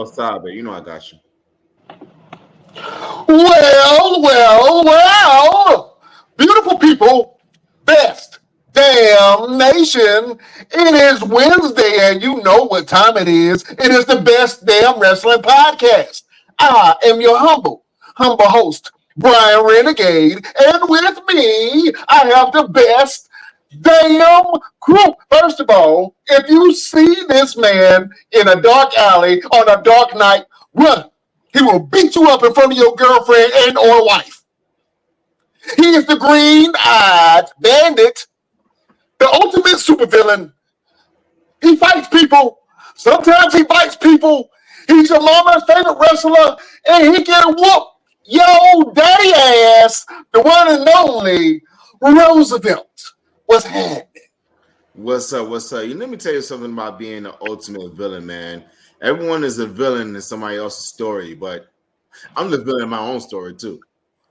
outside, but you know I got you. Well, beautiful people, best damn nation. It is Wednesday, and you know what time it is. It is the Best Damn Wrestling Podcast. I am your humble host, Brian Renegade, and with me, I have the best damn crew. First of all, if you see this man in a dark alley on a dark night, run. He will beat you up in front of your girlfriend and or wife. He is the green-eyed bandit, the ultimate supervillain. He fights people. Sometimes he bites people. He's your mama's favorite wrestler, and he can whoop yo daddy ass, the one and only Roosevelt. What's happening? What's up? You let me tell you something about being the ultimate villain, man. Everyone is a villain in somebody else's story, but I'm the villain in my own story too.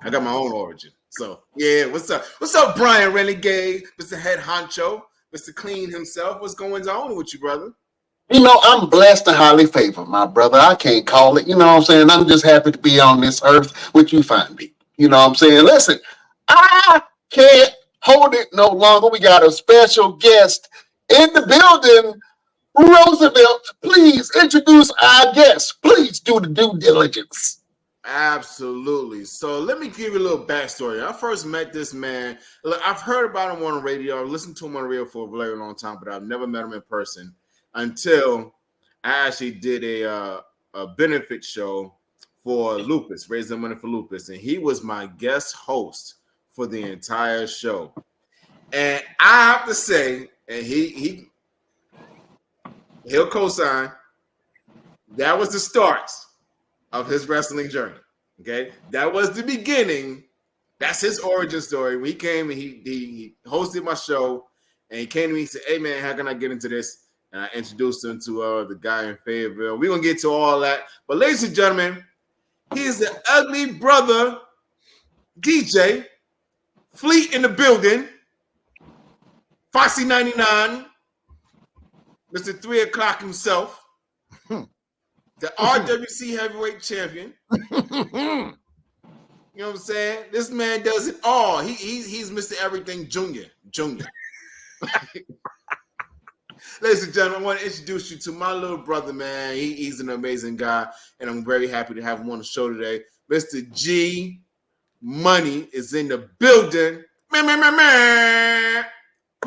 I got my own origin. So yeah, what's up? What's up, Brian Renegade, Mr. Head Honcho, Mr. Clean himself? What's going on with you, brother? You know, I'm blessed and highly favored, my brother. I can't call it. You know what I'm saying? I'm just happy to be on this earth with you fine people. You know what I'm saying? Listen, I can't hold it no longer. We got a special guest in the building. Roosevelt, please introduce our guest. Please do the due diligence. Absolutely. So let me give you a little backstory. I first met this man. Look, I've heard about him on the radio. I've listened to him on the radio for a very long time, but I've never met him in person until I actually did a benefit show for lupus, raising money for lupus, and he was my guest host for the entire show. And I have to say, and he'll co-sign, that was the start of his wrestling journey. Okay, that was the beginning. That's his origin story. When he came and he hosted my show, and he came to me and said, "Hey man, how can I get into this?" And I introduced him to the guy in Fayetteville. We're gonna get to all that, but ladies and gentlemen, he is the ugly brother DJ Fleet in the building. Foxy 99, Mr. 3 o'clock himself, the RWC heavyweight champion. You know what I'm saying? This man does it all. He's Mr. Everything Junior. Ladies and gentlemen, I want to introduce you to my little brother, man. He's an amazing guy, and I'm very happy to have him on the show today. Mr. G Money is in the building.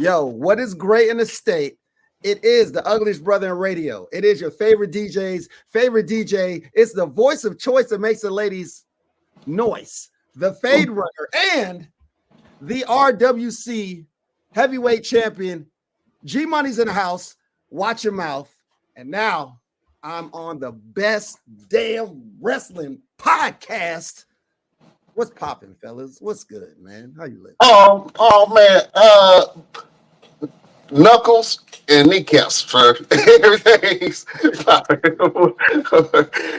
Yo, what is great in the state? It is the ugliest brother in radio. It is your favorite DJ's favorite DJ. It's the voice of choice that makes the ladies noise. The Fade Runner and the RWC heavyweight champion. G Money's in the house. Watch your mouth. And now I'm on the Best Damn Wrestling Podcast. What's popping, fellas? What's good, man? How you living? Oh man. Knuckles and kneecaps for everything's popping.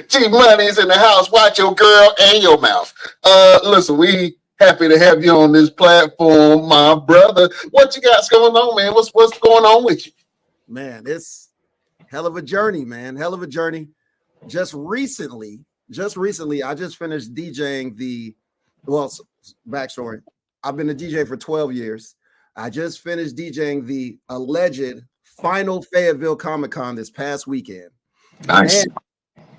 G Money's in the house. Watch your girl and your mouth. Listen, we happy to have you on this platform, my brother. What you got going on, man? What's going on with you? Man, it's hell of a journey, man. Hell of a journey. Just recently, I just finished DJing backstory. I've been a DJ for 12 years. I just finished DJing the alleged final Fayetteville Comic-Con this past weekend. Nice.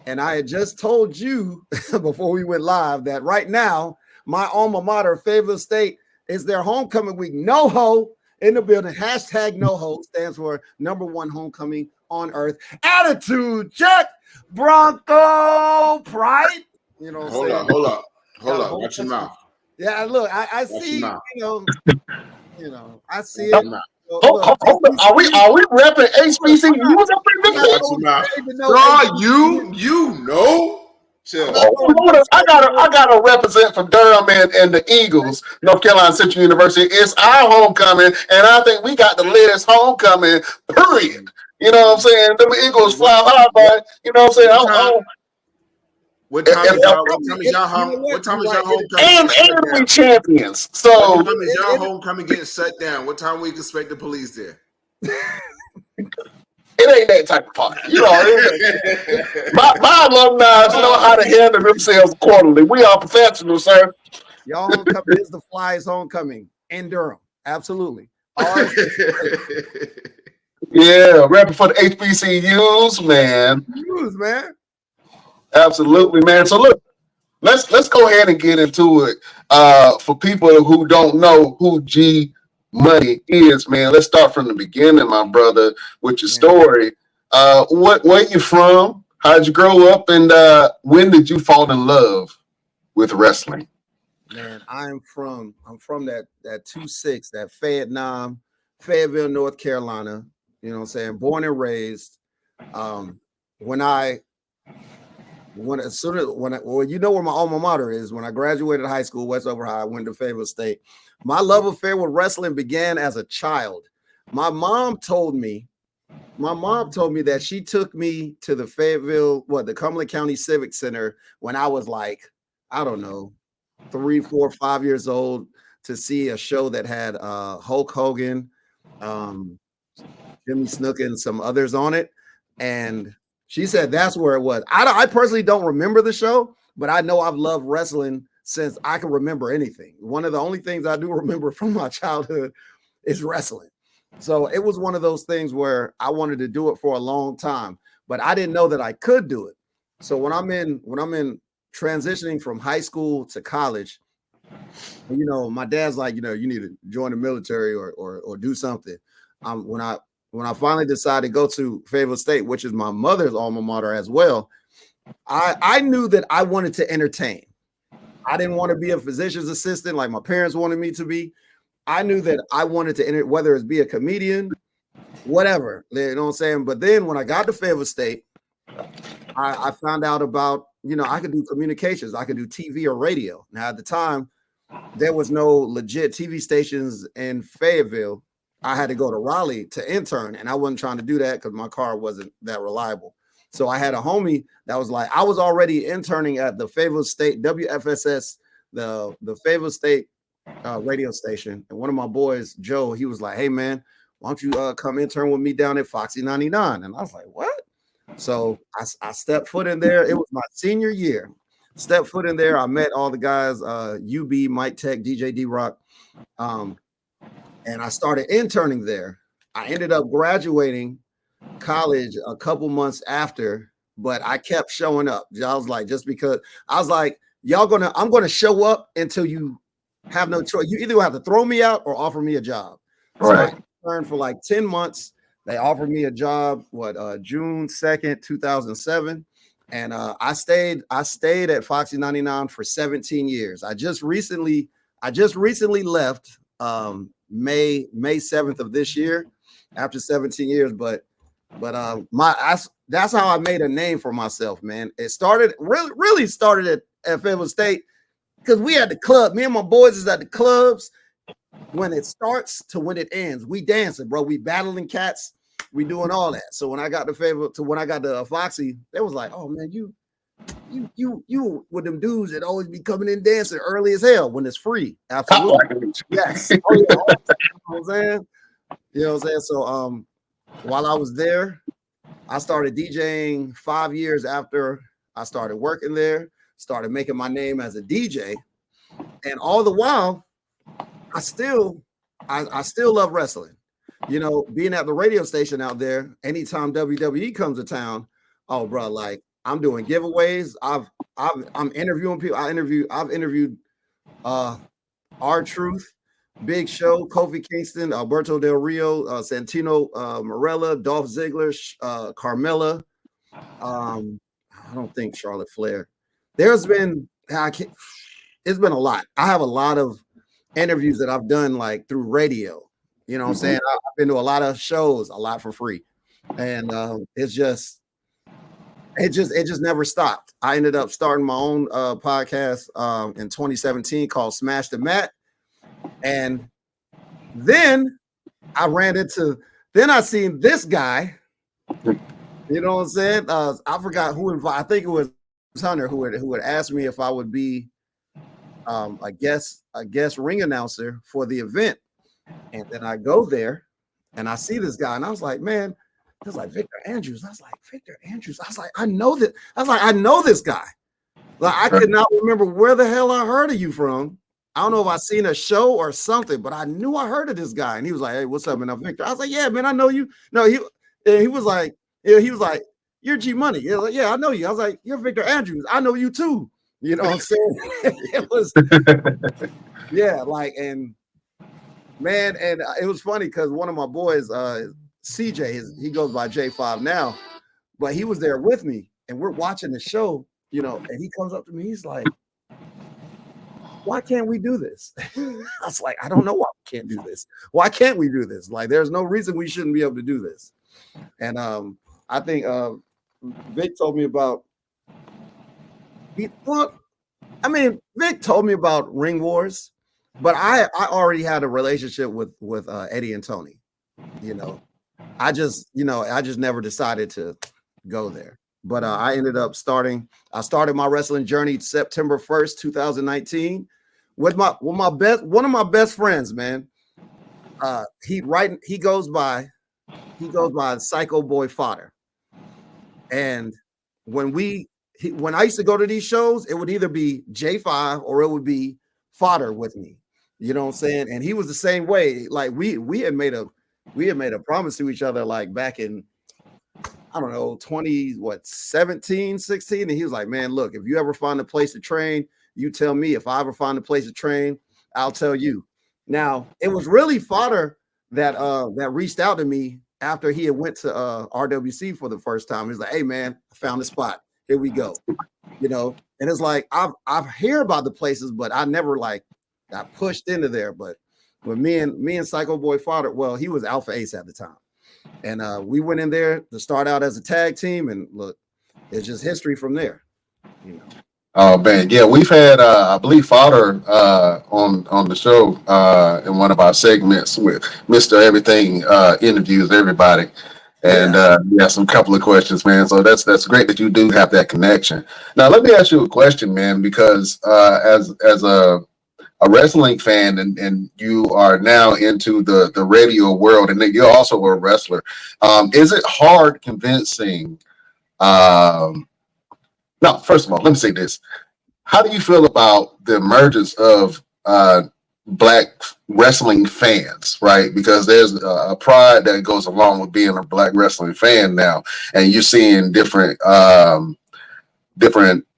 And I had just told you before we went live that right now, my alma mater, Fayetteville State, is their homecoming week. No ho in the building. Hashtag no ho stands for #1 homecoming on earth. Attitude check. Bronco pride. You know what I'm saying? Hold up. Watch your mouth. Yeah, look, I see, I see it. Are we repping HBCUs up in the You know. Chill. I gotta represent for Durham and the Eagles, North Carolina Central University. It's our homecoming, and I think we got the latest homecoming, period. You know what I'm saying? The Eagles fly high, but you know what I'm saying? What time is y'all homecoming? And we champions. So what time is y'all homecoming getting shut down? What time we expect the police there? It ain't that type of party. You know, my alumni know how to handle themselves accordingly. We are professionals, sir. Y'all homecoming is the Flyers homecoming in Durham. Absolutely. Ours. Yeah, rapping for the HBCUs, man. Man. Absolutely, man. So look, let's go ahead and get into it. For people who don't know who G Money is, man, let's start from the beginning, my brother, with your story. Where you from? How'd you grow up, and when did you fall in love with wrestling? Man, I'm from that 2-6, that Fayetteville, North Carolina. You know what I'm saying? Born and raised. You know where my alma mater is. When I graduated high school, Westover High, I went to Fayetteville State. My love affair with wrestling began as a child. My mom told me that she took me to the the Cumberland County Civic Center when I was like, I don't know, 3, 4, 5 years old, to see a show that had Hulk Hogan, Jimmy Snuka, and some others on it. And she said that's where it was. I personally don't remember the show, but I know I've loved wrestling since I can remember anything. One of the only things I do remember from my childhood is wrestling. So it was one of those things where I wanted to do it for a long time, but I didn't know that I could do it. So when I'm in transitioning from high school to college, you know, my dad's like, you know, you need to join the military or do something. When I finally decided to go to Fayetteville State, which is my mother's alma mater as well, I knew that I wanted to entertain. I didn't want to be a physician's assistant like my parents wanted me to be. I knew that I wanted to enter, whether it's be a comedian, whatever, you know what I'm saying? But then when I got to Fayetteville State, I found out about, you know, I could do communications. I could do TV or radio. Now, at the time, there was no legit TV stations in Fayetteville. I had to go to Raleigh to intern, and I wasn't trying to do that because my car wasn't that reliable. So I had a homie that was like, I was already interning at the Fayetteville State WFSS, the Fayetteville State radio station. And one of my boys, Joe, he was like, hey, man, why don't you come intern with me down at Foxy 99? And I was like, what? So I stepped foot in there. It was my senior year. Stepped foot in there. I met all the guys, UB, Mike Tech, DJ D-Rock. And I started interning there. I ended up graduating college a couple months after, but I kept showing up. I was like, just because I was like, I'm gonna show up until you have no choice. You either have to throw me out or offer me a job. So I interned for like 10 months. They offered me a job, June 2nd, 2007. And I stayed at Foxy 99 for 17 years. I just recently left May 7th of this year after 17 years. But that's how I made a name for myself, man. It really started at Fayetteville State because we had the club. Me and my boys is at the clubs when it starts to when it ends. We dancing, bro. We battling cats. We doing all that. So when I got to Foxy, they was like, "Oh man, you with them dudes that always be coming in dancing early as hell when it's free." Absolutely, yes. Oh, yeah. You know what I'm saying? You know what I'm saying? So while I was there, I started DJing 5 years after I started working there. Started making my name as a DJ, and all the while, I still love wrestling. You know, being at the radio station out there, anytime WWE comes to town, oh, bro, like I'm doing giveaways. I'm interviewing people. I've interviewed R-Truth, Big Show, Kofi Kingston, Alberto Del Rio, Santino Marella, Dolph Ziggler, Carmella. I don't think Charlotte Flair. It's been a lot. I have a lot of interviews that I've done like through radio. You know what I'm saying? I've been to a lot of shows, a lot for free. And it just never stopped. I ended up starting my own podcast in 2017 called Smash the Mat. And then I seen this guy, you know what I'm saying? I forgot who invited, I think it was Hunter who had asked me if I would be a guest ring announcer for the event. And then I go there and I see this guy and I was like, man, He was like, Victor Andrews. I was like, Victor Andrews. I was like, I know that. I was like, I know this guy. Like, I could not remember where the hell I heard of you from. I don't know if I seen a show or something, but I knew I heard of this guy. And he was like, hey, what's up, man? I'm Victor. I was like, yeah, man, I know you. No, he was like, you're G Money. Yeah, like, yeah, I know you. I was like, you're Victor Andrews. I know you too. You know what I'm saying? It was, yeah, like, and man, and it was funny because one of my boys, CJ, he goes by J5 now, but he was there with me, and we're watching the show, you know, and he comes up to me, he's like, why can't we do this? I was like, I don't know why we can't do this. Why can't we do this? Like, there's no reason we shouldn't be able to do this. And I think Vic told me about Vic told me about Ring Wars, but I already had a relationship with Eddie and Tony. You know, I just never decided to go there. But I ended up starting my wrestling journey September 1st, 2019 with one of my best friends, man. He goes by Psycho Boy Fodder. And when I used to go to these shows, it would either be J5 or it would be Fodder with me. You know what I'm saying? And he was the same way. Like we had made a promise to each other like back in, I don't know, 17, 16. And he was like, man, look, if you ever find a place to train, you tell me. If I ever find a place to train, I'll tell you. Now, it was really Fodder that reached out to me after he had went to RWC for the first time. He's like, hey, man, I found a spot. Here we go. You know, and it's like, I've heard about the places, but I never like got pushed into there. But when me and Psycho Boy Fodder, well, he was Alpha Ace at the time. And we went in there to start out as a tag team, and look, it's just history from there. You know. Oh man, yeah, we've had I believe Fodder on the show in one of our segments with Mr. Everything interviews everybody, and yeah, some couple of questions, man. So that's great that you do have that connection. Now let me ask you a question, man, because as a wrestling fan and you are now into the radio world, and then you're also a wrestler. Is it hard convincing? No, first of all, let me say this. How do you feel about the emergence of black wrestling fans, right? Because there's a pride that goes along with being a black wrestling fan now, and you're seeing different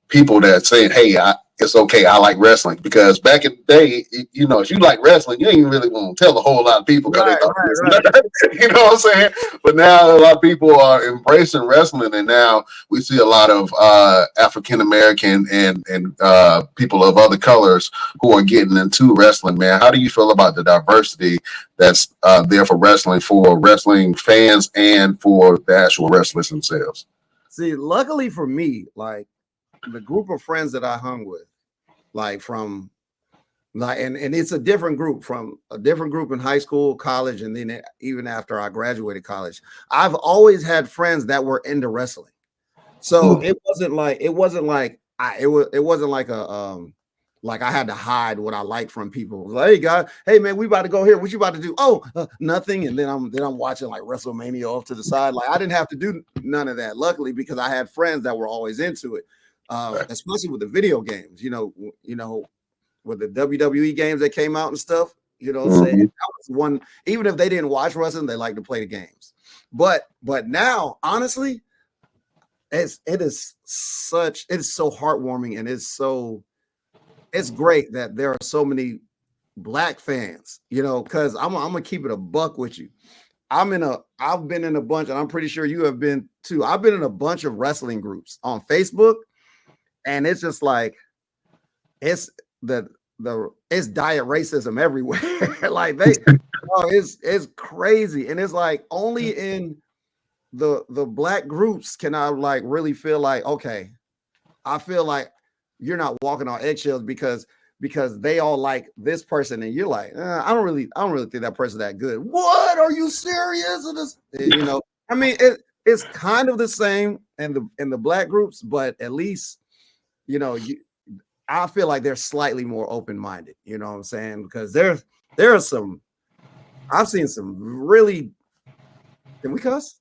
people that saying, hey, it's okay, I like wrestling. Because back in the day, you know, if you like wrestling, you ain't really want to tell a whole lot of people because they thought right. You know what I'm saying? But now a lot of people are embracing wrestling, and now we see a lot of African American and people of other colors who are getting into wrestling, man. How do you feel about the diversity that's there for wrestling fans and for the actual wrestlers themselves? See, luckily for me, like the group of friends that I hung with, like from like, and it's a different group in high school, college, and then even after I graduated college, I've always had friends that were into wrestling. So it wasn't like I had to hide what I liked from people. It was like, hey guys, hey man, we about to go here. What you about to do? Oh, nothing. And then I'm watching like WrestleMania off to the side. Like I didn't have to do none of that, luckily, because I had friends that were always into it. Especially with the video games, you know, with the WWE games that came out and stuff, you know, saying that was one, even if they didn't watch wrestling, they like to play the games. But now, honestly, it's so heartwarming, and it's great that there are so many black fans, you know, because I'm gonna keep it a buck with you. I've been in a bunch, and I'm pretty sure you have been too. I've been in a bunch of wrestling groups on Facebook. And it's just like it's diet racism everywhere. Like it's crazy. And it's like only in the black groups can I like really feel like, okay, I feel like you're not walking on eggshells because they all like this person, and you're like, I don't really think that person's that good. What? Are you serious? You know, I mean, it's kind of the same in the black groups, but at least, you know, I feel like they're slightly more open-minded, you know what I'm saying? Because there are some, I've seen some really Can we cuss?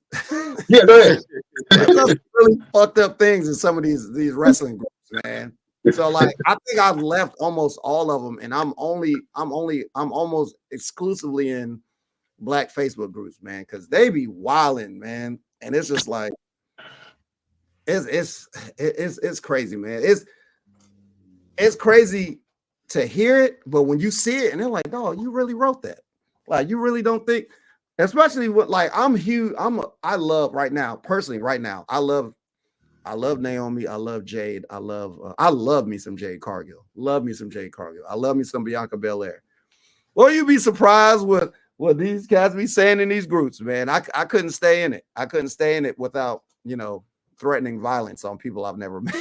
Yeah, go ahead. Really fucked up things in some of these wrestling groups, man. So like, I think I've left almost all of them, and I'm almost exclusively in Black Facebook groups, man, because they be wilding, man, and it's just like it's crazy, man. It's crazy to hear it, but when you see it, and they're like, "Oh, you really wrote that?" Like, you really don't think, especially with like, I'm huge. I love right now, personally, right now. I love Naomi. I love Jade. I love me some Jade Cargill. Love me some Jade Cargill. I love me some Bianca Belair. Well, you'd be surprised with what these cats be saying in these groups, man. I couldn't stay in it. I couldn't stay in it without, threatening violence on people I've never met.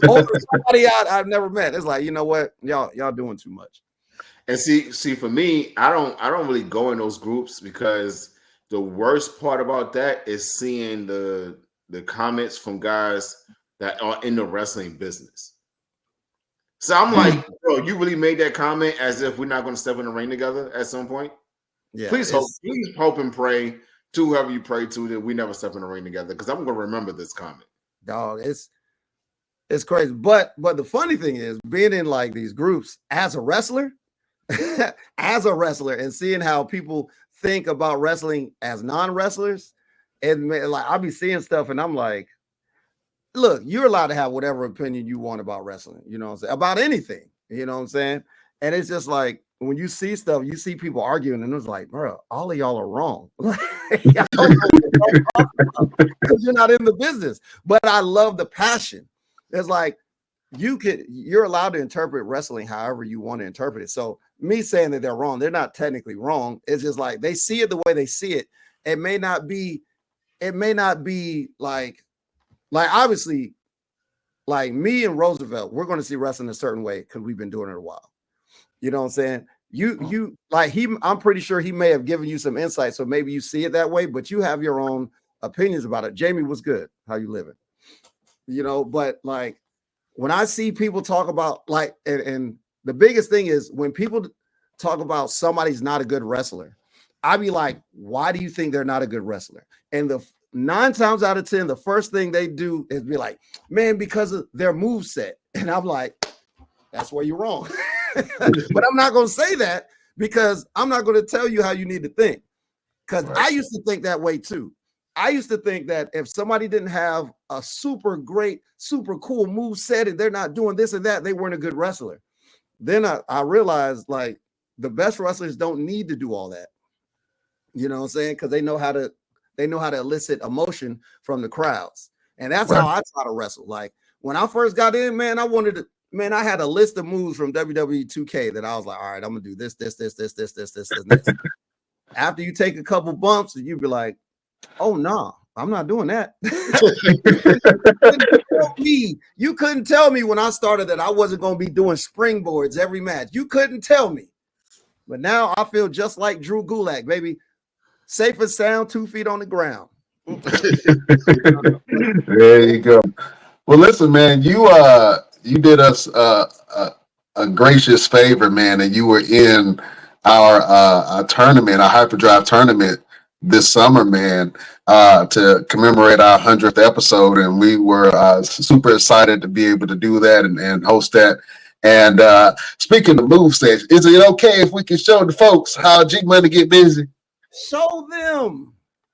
Or somebody I've never met. It's like, you know what? Y'all doing too much. And see, for me, I don't really go in those groups, because the worst part about that is seeing the comments from guys that are in the wrestling business. So I'm like, bro, you really made that comment as if we're not going to step in the ring together at some point? Yeah. Please hope and pray to whoever you pray to that we never step in the ring together, because I'm going to remember this comment. Dog, it's crazy. But the funny thing is, being in like these groups as a wrestler, and seeing how people think about wrestling as non-wrestlers, and like, I'll be seeing stuff and I'm like, look, you're allowed to have whatever opinion you want about wrestling, you know what I'm saying, about anything, you know what I'm saying? And it's just like, when you see stuff, you see people arguing, and it's like, bro, all of y'all are wrong. Because you're not in the business. But I love the passion. It's like, you're allowed to interpret wrestling however you want to interpret it. So me saying that they're wrong, they're not technically wrong. It's just like, they see it the way they see it. It may not be like obviously, like me and Roosevelt, we're going to see wrestling a certain way because we've been doing it a while. You know what I'm saying? You like I'm pretty sure he may have given you some insight, so maybe you see it that way, but you have your own opinions about it. Jamie, what's good? How you living? But like, when I see people talk about like, and the biggest thing is when people talk about somebody's not a good wrestler, I be like, why do you think they're not a good wrestler? And the 9 times out of 10, the first thing they do is be like, man, because of their moveset. And I'm like, that's where you're wrong. But I'm not going to say that, because I'm not going to tell you how you need to think. Because I used to think that way too. I used to think that if somebody didn't have a super great, super cool move set, and they're not doing this and that, they weren't a good wrestler. Then I realized, like, the best wrestlers don't need to do all that. You know what I'm saying? Because they know how to elicit emotion from the crowds. And that's how I try to wrestle. Like, when I first got in, man, I had a list of moves from WWE 2K that I was like, all right, I'm gonna do this. After you take a couple bumps, and you be like, oh no, I'm not doing that. You couldn't tell me when I started that I wasn't gonna be doing springboards every match. You couldn't tell me. But now I feel just like Drew Gulak, baby. Safe and sound, 2 feet on the ground. There you go. Well, listen, man, you did us a gracious favor, man, and you were in our tournament, our hyperdrive tournament this summer, man, to commemorate our 100th episode, and we were super excited to be able to do that and host that. And speaking of movesets, is it okay if we can show the folks how G Money get busy? Show them.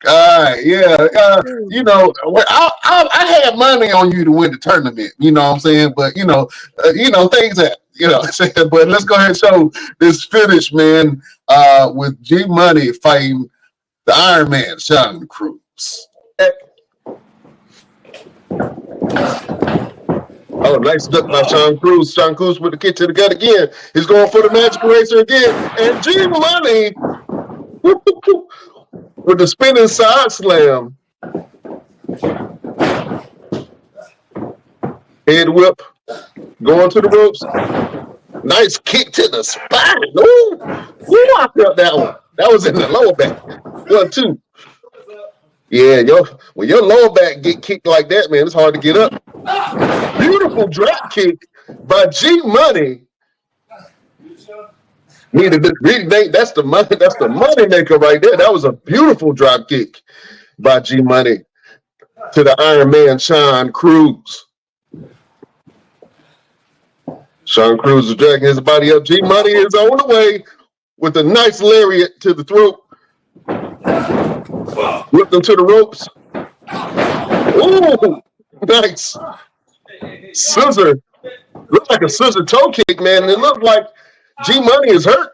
All right, yeah. I had money on you to win the tournament. You know what I'm saying? But things that I'm saying. But let's go ahead and show this finish, man. With G Money fighting the Iron Man, Sean Cruz. Oh, nice duck by Sean Cruz. Sean Cruz with the kick to the gut again. He's going for the Magic Eraser again, and G Money. With the spinning side slam. Head whip. Going to the ropes. Nice kick to the spine. Ooh, I felt that one. That was in the lower back. 1, 2. Yeah, when your lower back get kicked like that, man, it's hard to get up. Beautiful drop kick by G Money. That's the money. That's the money maker right there. That was a beautiful drop kick by G Money to the Iron Man Sean Cruz. Sean Cruz is dragging his body up. G Money is on the way with a nice lariat to the throat. Whipped him to the ropes. Ooh, nice. Scissor. Looked like a scissor toe kick, man. And it looked like G Money is hurt.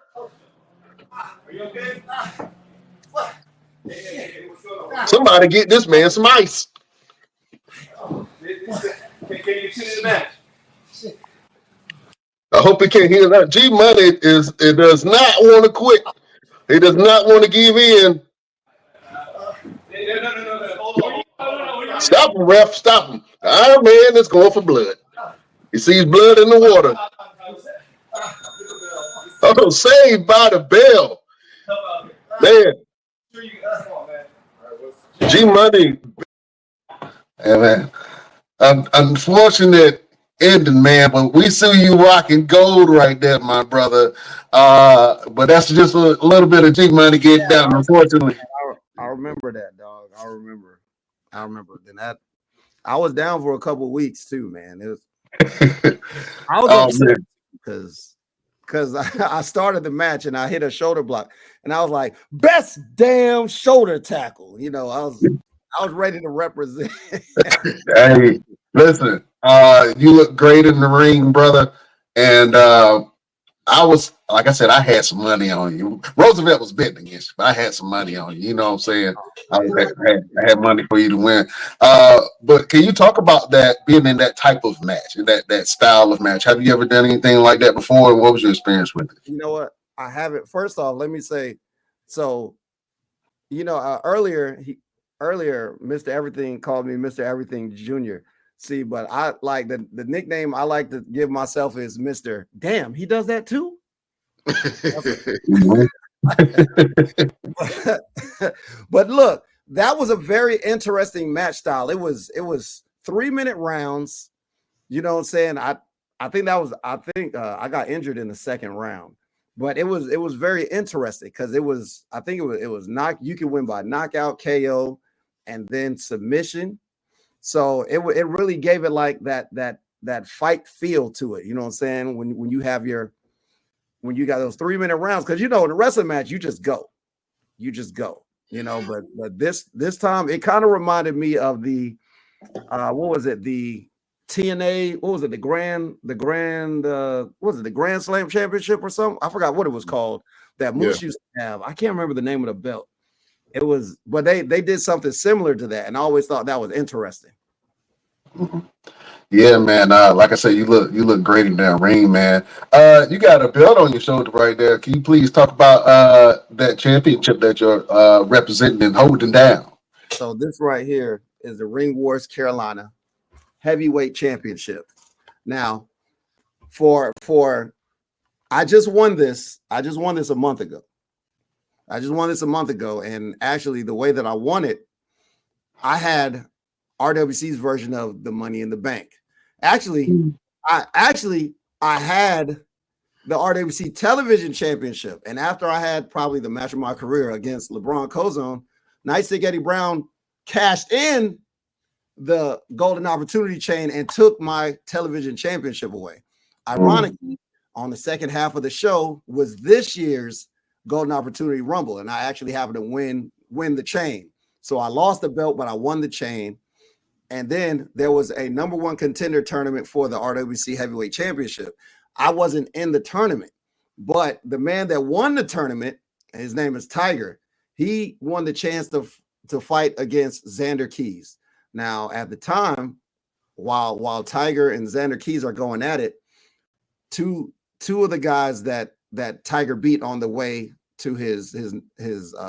Somebody get this man some ice. Can you tune in the match? I hope he can hear that. G Money does not want to quit. He does not want to give in. No. Stop him, ref. Stop him. The Iron Man is going for blood. He sees blood in the water. Oh, saved by the bell. Man. G Money. Yeah, man. Unfortunate ending, man, but we see you rocking gold right there, my brother. But that's just a little bit of G Money getting down, unfortunately. I remember that, dog. I remember. Then I was down for a couple of weeks too, man. It was I was upset because I started the match and I hit a shoulder block and I was like, best damn shoulder tackle. You know, I was ready to represent. Hey, listen, you look great in the ring, brother. And I was, like I said, I had some money on you. Roosevelt was betting against you, but I had some money on you. You know what I'm saying? I had money for you to win. But can you talk about that, being in that type of match, that style of match? Have you ever done anything like that before? And what was your experience with it? You know what? I haven't. First off, let me say, so, you know, earlier, Mr. Everything called me Mr. Everything Jr. See, but I like the nickname I like to give myself is Mr. Damn, he does that too. But look, that was a very interesting match style. It was 3-minute rounds. You know what I'm saying? I think I got injured in the second round, but it was very interesting because it was you can win by knockout, KO, and then submission. So it really gave it like that fight feel to it. You know what I'm saying? When you got those 3-minute rounds, because you know in a wrestling match you just go. You know, but this time it kind of reminded me of the what was it? The TNA, what was it? The Grand Slam Championship or something? I forgot what it was called. That Moose used to have. I can't remember the name of the belt. It was, but they did something similar to that, and I always thought that was interesting. Yeah, man. Like I said, you look great in that ring, man. You got a belt on your shoulder right there. Can you please talk about that championship that you're representing and holding down? So this right here is the Ring Wars Carolina Heavyweight Championship. Now, I just won this a month ago. And actually, the way that I won it, I had RWC's version of the Money in the Bank. Actually, I had the RWC Television Championship, and after I had probably the match of my career against LeBron Cozone, Nightstick Eddie Brown cashed in the Golden Opportunity chain and took my television championship away. Ironically, on the second half of the show was this year's Golden Opportunity Rumble, and I actually happened to win the chain. So I lost the belt, but I won the chain. And then there was a number one contender tournament for the RWC Heavyweight Championship. I wasn't in the tournament, but the man that won the tournament, his name is Tiger. He won the chance to fight against Xander Keys. Now, at the time, while Tiger and Xander Keys are going at it, two of the guys that Tiger beat on the way to his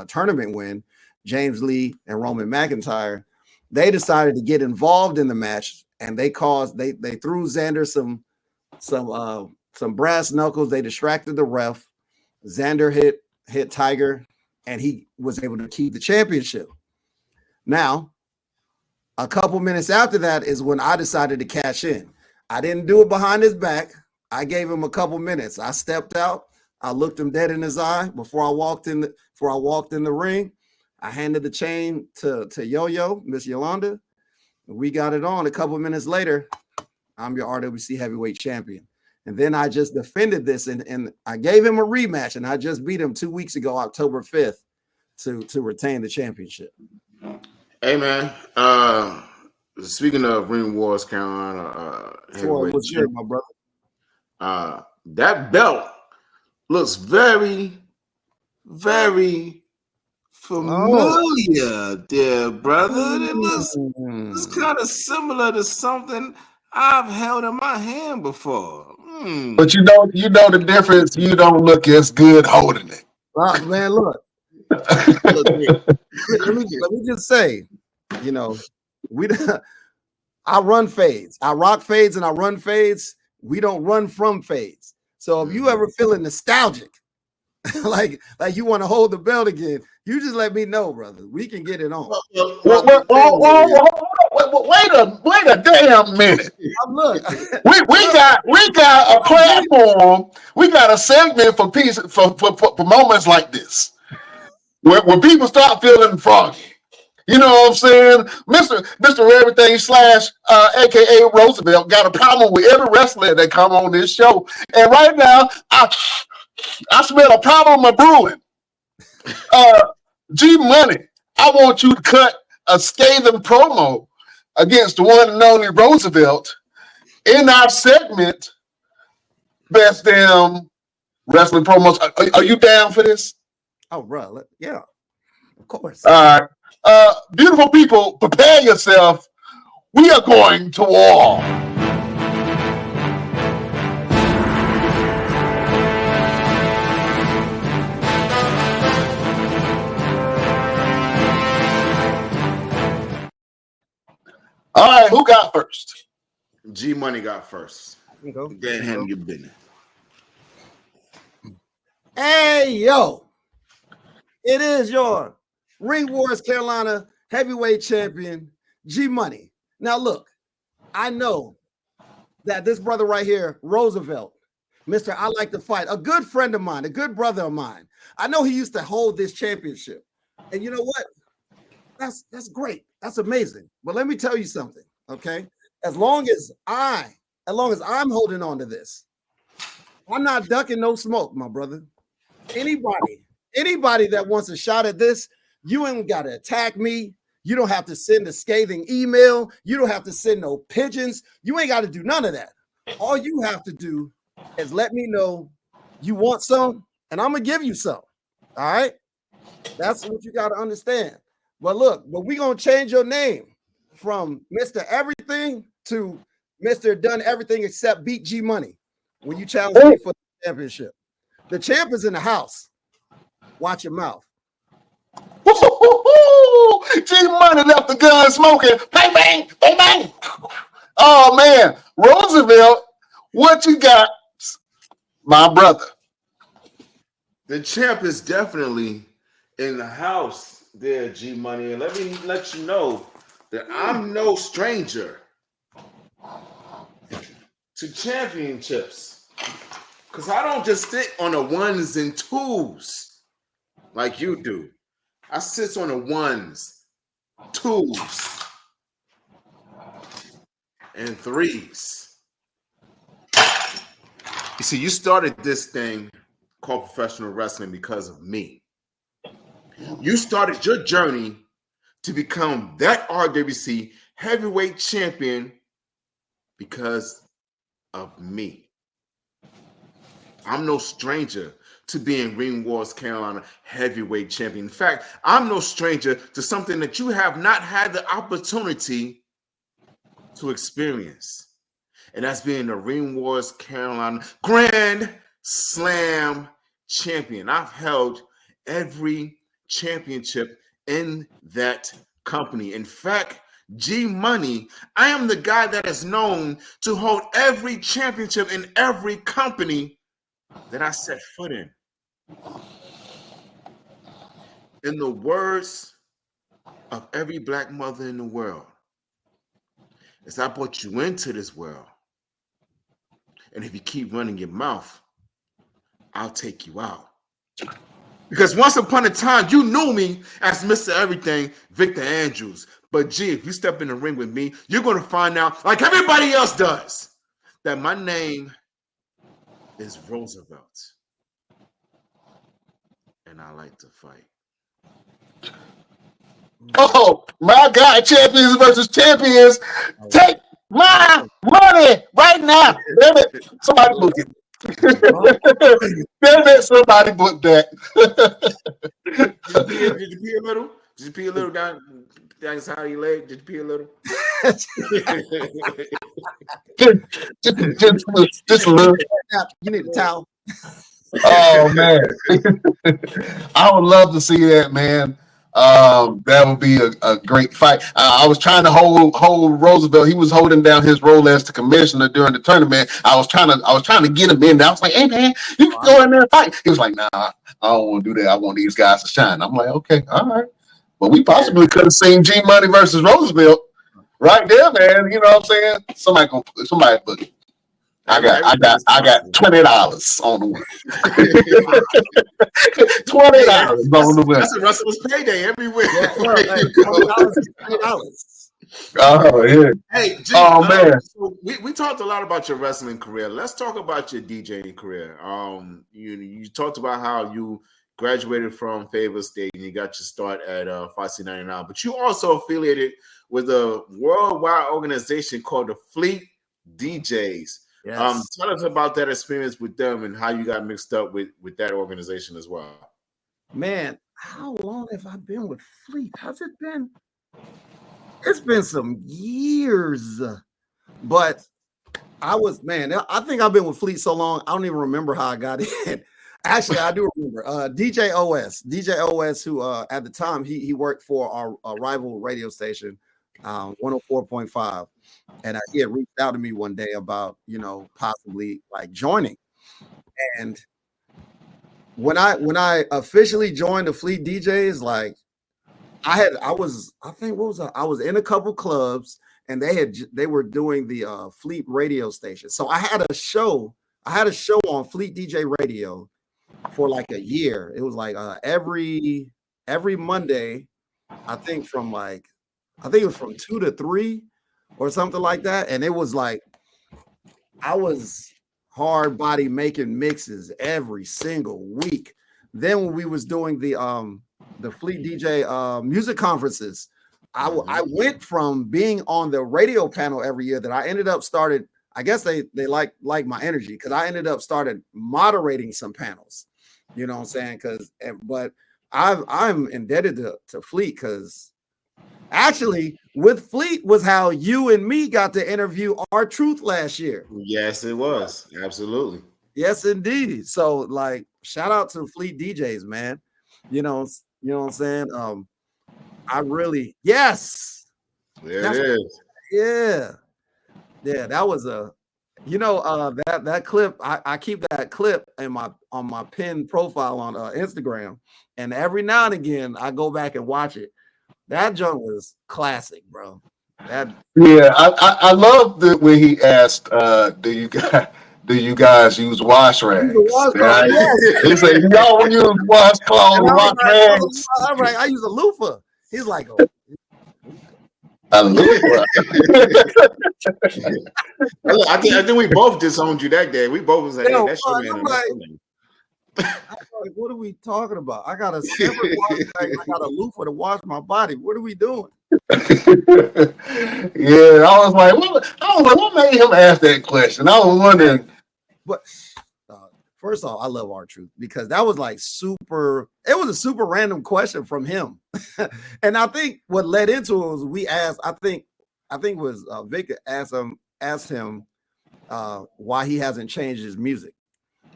tournament win, James Lee and Roman McIntyre, they decided to get involved in the match, and they threw Xander some brass knuckles. They distracted the ref. Xander hit Tiger, and he was able to keep the championship. Now, a couple minutes after that is when I decided to cash in. I didn't do it behind his back. I gave him a couple minutes. I stepped out. I looked him dead in his eye before I walked in the ring. I handed the chain to Yo-Yo, Miss Yolanda. We got it on. A couple of minutes later, I'm your RWC heavyweight champion. And then I just defended this and I gave him a rematch, and I just beat him 2 weeks ago, October 5th, to retain the championship. Hey man, speaking of Ring Wars, Carolina, What's your, my brother? That belt looks very, very familiar, dear brother. It looks kind of similar to something I've held in my hand before. But you know the difference. You don't look as good holding it. Man, look. Let me just say, you know, I run fades. I rock fades and I run fades. We don't run from fades. So if you ever feeling nostalgic, like you want to hold the belt again, you just let me know, brother. We can get it on. Wait a damn minute. Look, we got a platform. We got a segment for moments like this, where people start feeling froggy. You know what I'm saying? Mr. Everything / aka Roosevelt got a problem with every wrestler that come on this show. And right now, I smell a problem brewing. G Money, I want you to cut a scathing promo against the one and only Roosevelt in our segment, Best Damn Wrestling Promos. Are you down for this? Oh, bro, yeah, of course. All right. Beautiful people, prepare yourself. We are going to war. All right, who got first? G Money got first. Go ahead and handle your business. Hey, yo. It is your Ring Wars Carolina heavyweight champion, G Money. Now, look, I know that this brother right here, Roosevelt, Mr. I Like to Fight, a good friend of mine, a good brother of mine. I know he used to hold this championship. And you know what? That's great. That's amazing. But let me tell you something, okay? As long as I'm holding on to this, I'm not ducking no smoke, my brother. Anybody that wants a shot at this, you ain't got to attack me. You don't have to send a scathing email. You don't have to send no pigeons. You ain't got to do none of that. All you have to do is let me know you want some, and I'm going to give you some. All right? That's what you got to understand. But look, we're going to change your name from Mr. Everything to Mr. Done Everything Except Beat G Money when you challenge me for the championship. The champ is in the house. Watch your mouth. G Money left the gun smoking. Bang, bang, bang, bang. Oh, man. Roosevelt, what you got, my brother? The champ is definitely in the house there, G Money. And let me let you know that I'm no stranger to championships. Because I don't just sit on the ones and twos like you do. I sit on the ones, twos, and threes. You see, you started this thing called professional wrestling because of me. You started your journey to become that RWC heavyweight champion because of me. I'm no stranger to being Ring Wars Carolina heavyweight champion. In fact, I'm no stranger to something that you have not had the opportunity to experience. And that's being the Ring Wars Carolina Grand Slam champion. I've held every championship in that company. In fact, G Money, I am the guy that is known to hold every championship in every company that I set foot in. In the words of every black mother in the world, as I brought you into this world, and if you keep running your mouth, I'll take you out. Because once upon a time, you knew me as Mr. Everything, Victor Andrews. But gee, if you step in the ring with me, you're going to find out, like everybody else does, that my name is Roosevelt. And I like to fight. Oh, my God, champions versus champions. Take my money right now. Damn it. Somebody book it. Damn it, somebody book that. Did you pee a little? Did you pee a little down inside your leg? Did you pee a little? just a little. You need a towel. Oh man, I would love to see that, man. That would be a great fight. I was trying to hold Roosevelt. He was holding down his role as the commissioner during the tournament. I was trying to get him in there. I was like, "Hey man, you can go in there and fight." He was like, "Nah, I don't want to do that. I want these guys to shine." I'm like, "Okay, all right." But we possibly could have seen G Money versus Roosevelt right there, man. You know what I'm saying? Somebody book it. I got $20 on the win. $20 on the win. That's a wrestler's payday everywhere. $20. Oh yeah. Hey, G, man. So we talked a lot about your wrestling career. Let's talk about your DJing career. You talked about how you graduated from Favor State and you got your start at Foxy 99, but you also affiliated with a worldwide organization called the Fleet DJs. Yes. Tell us about that experience with them and how you got mixed up with that organization as well. Man, how long have I been with Fleet? Has it been? It's been some years. But I think I've been with Fleet so long, I don't even remember how I got in. Actually, I do remember. DJ OS, who at the time he worked for our rival radio station, 104.5. And he had reached out to me one day about, possibly like joining. And when I officially joined the Fleet DJs, like I was in a couple clubs and they were doing the Fleet radio station. So I had a show on Fleet DJ radio for like a year. It was like every Monday, I think it was from 2 to 3 or something like that. And it was like I was hard body making mixes every single week. Then when we was doing the Fleet DJ music conferences, I went from being on the radio panel every year that I ended up started. I guess they like my energy because I ended up started moderating some panels. You know what I'm saying? But I'm indebted to Fleet because actually with Fleet was how you and me got to interview R-Truth last year. Yes, it was. Absolutely. Yes, indeed. So like shout out to Fleet DJs, man. You know what I'm saying? Yes. There it is. Yeah, that was that clip. I keep that clip on my pinned profile on Instagram, and every now and again I go back and watch it. That junk was classic, bro. I love that when he asked, "Do you guys use wash rags?" Right? He said, "Y'all use washcloths and wash rags." All right, I use a loofah. He's like, a loofah. I think we both disowned you that day. We both was like, "Hey, that's your man." Like, what are we talking about? I got a separate wash bag. I got a loofah to wash my body. What are we doing? Yeah, I was like, what made him ask that question? I was wondering. But first off, I love R-Truth because that was like super. It was a super random question from him, and I think what led into it was we asked. I think it was Victor asked him why he hasn't changed his music,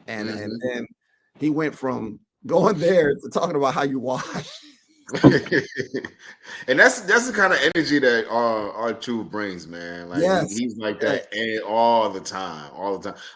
and then he went from going there to talking about how you wash. And that's the kind of energy that R-Truth brings, man. Like he's like that all the time.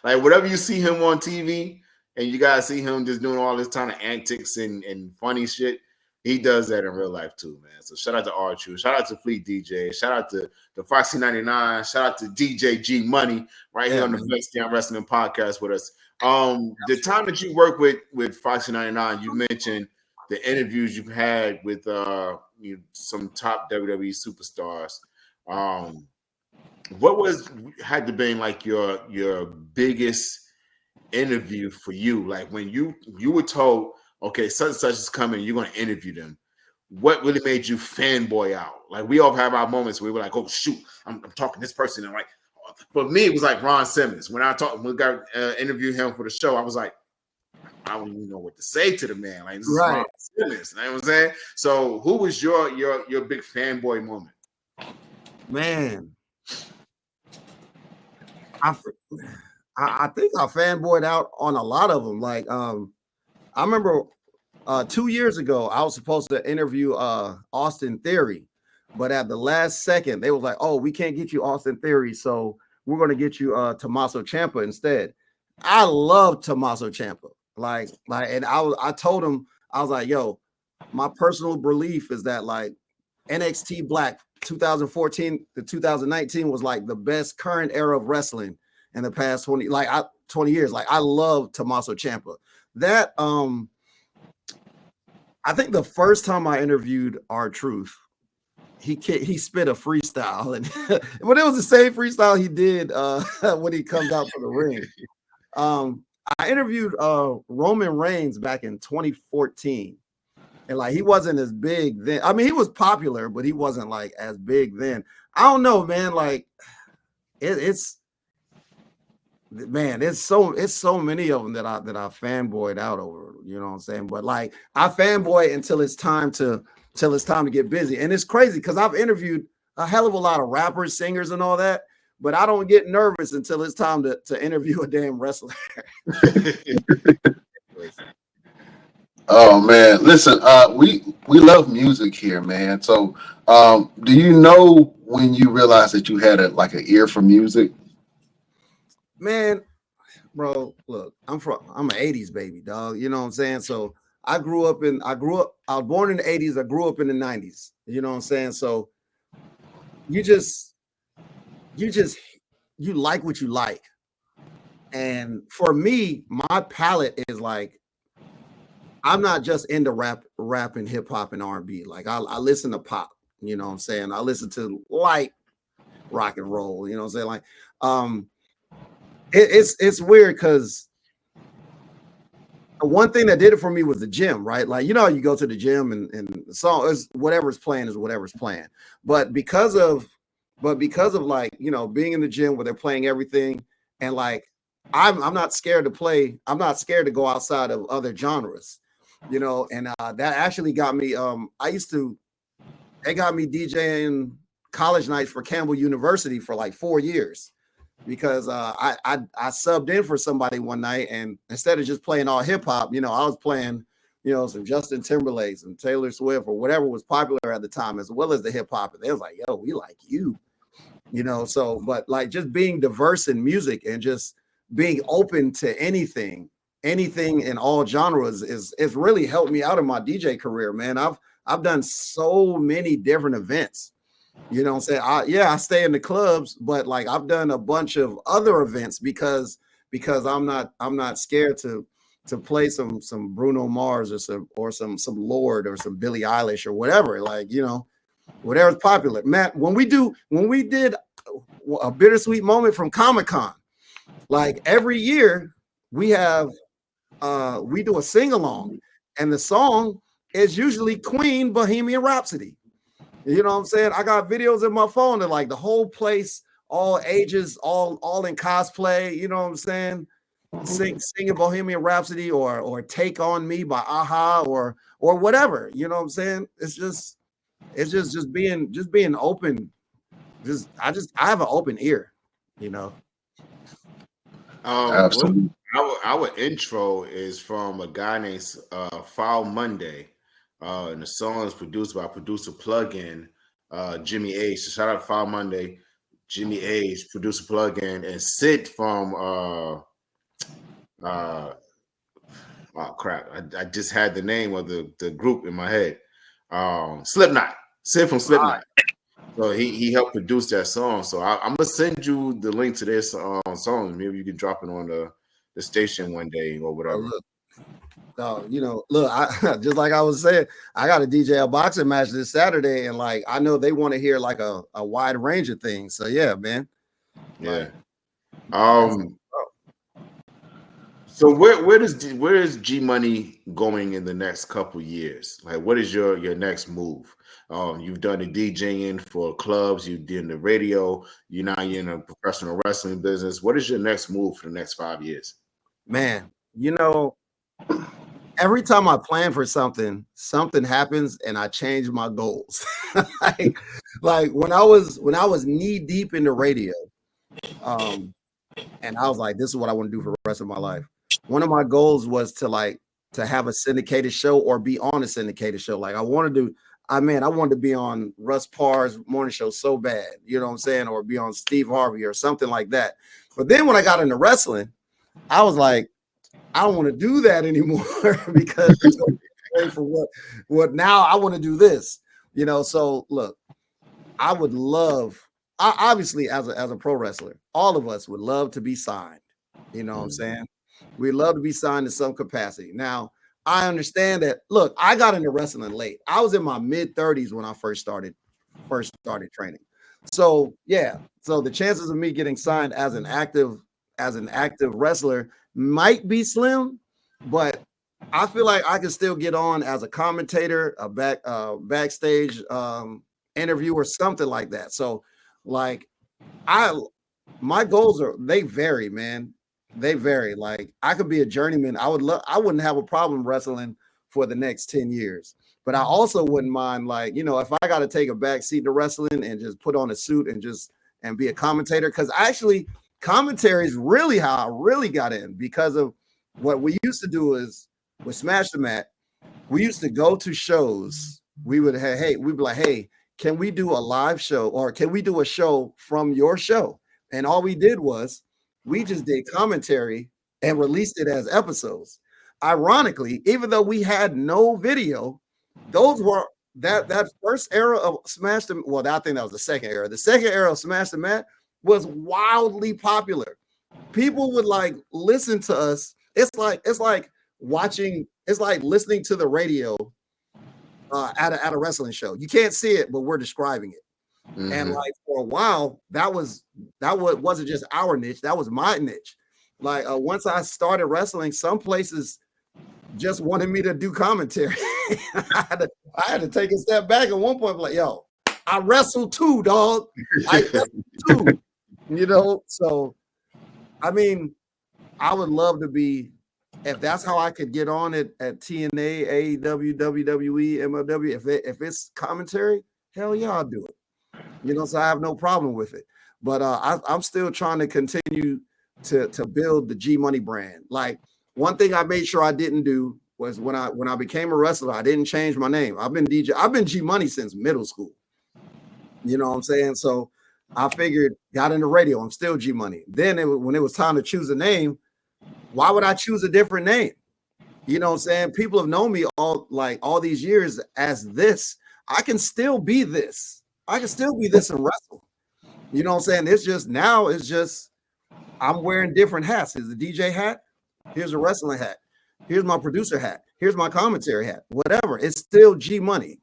Like whatever you see him on TV, and you guys see him just doing all this kind of antics and funny shit. He does that in real life too, man. So shout out to R-Truth, shout out to Fleet DJ, shout out to the Foxy 99, shout out to DJ G Money right here on the Bestdamn Wrestling Podcast with us. The time that you work with Foxy 99, you mentioned the interviews you've had with some top WWE superstars. What had to be like your biggest interview for you? Like when you were told, okay, such and such is coming, you're going to interview them. What really made you fanboy out? Like we all have our moments where we're like, oh shoot, I'm talking to this person, and like, for me it was like Ron Simmons. When we got interviewed him for the show, I was like, I don't even know what to say to the man. Like this is Ron Simmons. You know what I'm saying? So who was your big fanboy moment? Man, I think I fanboyed out on a lot of them. Like I remember 2 years ago, I was supposed to interview Austin Theory, but at the last second, they was like, "Oh, we can't get you Austin Theory, so we're going to get you Tommaso Ciampa instead." I love Tommaso Ciampa, and I told him, I was like, "Yo, my personal belief is that like NXT Black 2014 to 2019 was like the best current era of wrestling in the past 20 years. Like I love Tommaso Ciampa. That I think the first time I interviewed R-Truth, he spit a freestyle, and but it was the same freestyle he did when he comes out for the ring. I interviewed Roman Reigns back in 2014, and like he wasn't as big then. I mean, he was popular, but he wasn't like as big then. I don't know, man. Like it's so many of them that I fanboyed out over, you know what I'm saying? But like I fanboy until it's time to get busy. And it's crazy because I've interviewed a hell of a lot of rappers, singers, and all that, but I don't get nervous until it's time to interview a damn wrestler. Oh man, listen, we love music here, man. So do you know when you realized that you had an ear for music? Man, bro, look, I'm an 80s baby, dog. You know what I'm saying? So I was born in the 80s, I grew up in the 90s. You know what I'm saying? So you like what you like. And for me, my palette is like, I'm not just into rap and hip hop and R&B. Like I listen to pop, you know what I'm saying? I listen to light rock and roll, you know what I'm saying? Like it's weird because one thing that did it for me was the gym, right? Like, you know, you go to the gym and the song is whatever's playing. But because of like, you know, being in the gym where they're playing everything, and like I'm not scared to play. I'm not scared to go outside of other genres, you know, and that actually got me. They got me DJing college nights for Campbell University for like 4 years. Because I subbed in for somebody one night, and instead of just playing all hip hop, you know, I was playing, you know, some Justin Timberlake, some Taylor Swift, or whatever was popular at the time, as well as the hip hop. And they was like, "Yo, we like you," you know. So, but like just being diverse in music and just being open to anything in all genres is really helped me out in my DJ career, man. I've done so many different events. You know what I'm saying? I stay in the clubs, but like I've done a bunch of other events because I'm not scared to play some Bruno Mars or some Lorde or some Billie Eilish or whatever. Like, you know, whatever's popular. Matt, when we did a bittersweet moment from Comic-Con, like every year we do a sing-along, and the song is usually Queen Bohemian Rhapsody. You know what I'm saying? I got videos in my phone that like the whole place, all ages, all in cosplay. You know what I'm saying? Singing Bohemian Rhapsody or Take on Me by Aha or whatever. You know what I'm saying? It's just being open. I have an open ear. You know. Absolutely. Our intro is from a guy named Foul Monday. And the song is produced by producer plugin Jimmy Age. So shout out to Foul Monday, Jimmy Age, producer plugin, and Sid from oh crap. I just had the name of the group in my head. Slipknot. Sid from Slipknot. So he helped produce that song. So I'm gonna send you the link to this song. Maybe you can drop it on the station one day or whatever. Look, look, I just like I was saying, I got a DJ a boxing match this Saturday, and like I know they want to hear like a wide range of things. So yeah, man. Yeah. So where is G Money going in the next couple years? Like, what is your next move? You've done the DJing for clubs, you've done the radio, you're in a professional wrestling business. What is your next move for the next 5 years? Man, every time I plan for something happens and I change my goals. like when I was knee deep in the radio, and I was like, this is what I want to do for the rest of my life. One of my goals was to have a syndicated show or be on a syndicated show. Like I wanted to be on Russ Parr's morning show so bad, you know what I'm saying? Or be on Steve Harvey or something like that. But then when I got into wrestling, I was like, I don't want to do that anymore because it's going to be away from what now I want to do this, So look, I would love, obviously as a pro wrestler, all of us would love to be signed. You know what I'm saying? We'd love to be signed in some capacity. Now, I understand that. Look, I got into wrestling late. I was in my mid-30s when I first started training. So yeah, so the chances of me getting signed as an active wrestler might be slim, but I feel like I can still get on as a commentator, a backstage interview or something like that. So like my goals they vary, man. They vary. Like I could be a journeyman. I wouldn't have a problem wrestling for the next 10 years. But I also wouldn't mind, like, if I got to take a back seat to wrestling and just put on a suit and be a commentator, because actually commentary is really how I really got in, because of what we used to do is with Smash the Mat, we used to go to shows. We'd be like, hey, can we do a live show or can we do a show from your show? And all we did was we just did commentary and released it as episodes. Ironically, even though we had no video, those were that first era of Smash the Well, I think that was the second era. The second era of Smash the Mat was wildly popular. People would like listen to us. It's like listening to the radio at a wrestling show. You can't see it, but we're describing it. Mm-hmm. And like for a while, that wasn't just our niche, that was my niche. Like once I started wrestling, some places just wanted me to do commentary. I had to take a step back at one point, like, yo, I wrestle too, dog. I wrestle too. So I mean, I would love to be, if that's how I could get on it at TNA, AEW, WWE, MLW, if it's commentary, hell yeah, I'll do it. So I have no problem with it. But I'm still trying to continue to build the G Money brand. Like one thing I made sure I didn't do was when I became a wrestler, I didn't change my name. I've been G Money since middle school. You know what I'm saying? So I figured, got into radio, I'm still G Money. Then when it was time to choose a name, why would I choose a different name? You know what I'm saying? People have known me all these years as this. I can still be this. I can still be this and wrestle. You know what I'm saying? It's just I'm wearing different hats. Here's the DJ hat. Here's a wrestling hat. Here's my producer hat. Here's my commentary hat. Whatever. It's still G Money.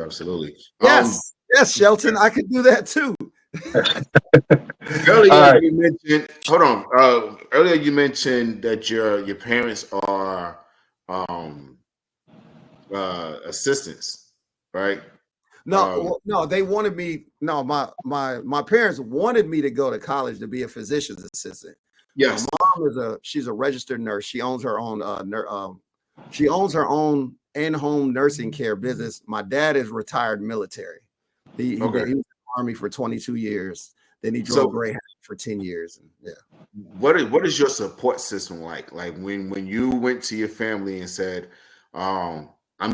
Absolutely. Yes. Yes, Shelton. I could do that too. Earlier you mentioned. Hold on. Earlier you mentioned that your parents are assistants, right? No, they wanted me. No, my parents wanted me to go to college to be a physician's assistant. Yes, my mom she's a registered nurse. She owns her own in-home nursing care business. My dad is retired military. He was in the Army for 22 years. Then he drove Greyhound for 10 years. And yeah. What is your support system like? Like when you went to your family and said, I'm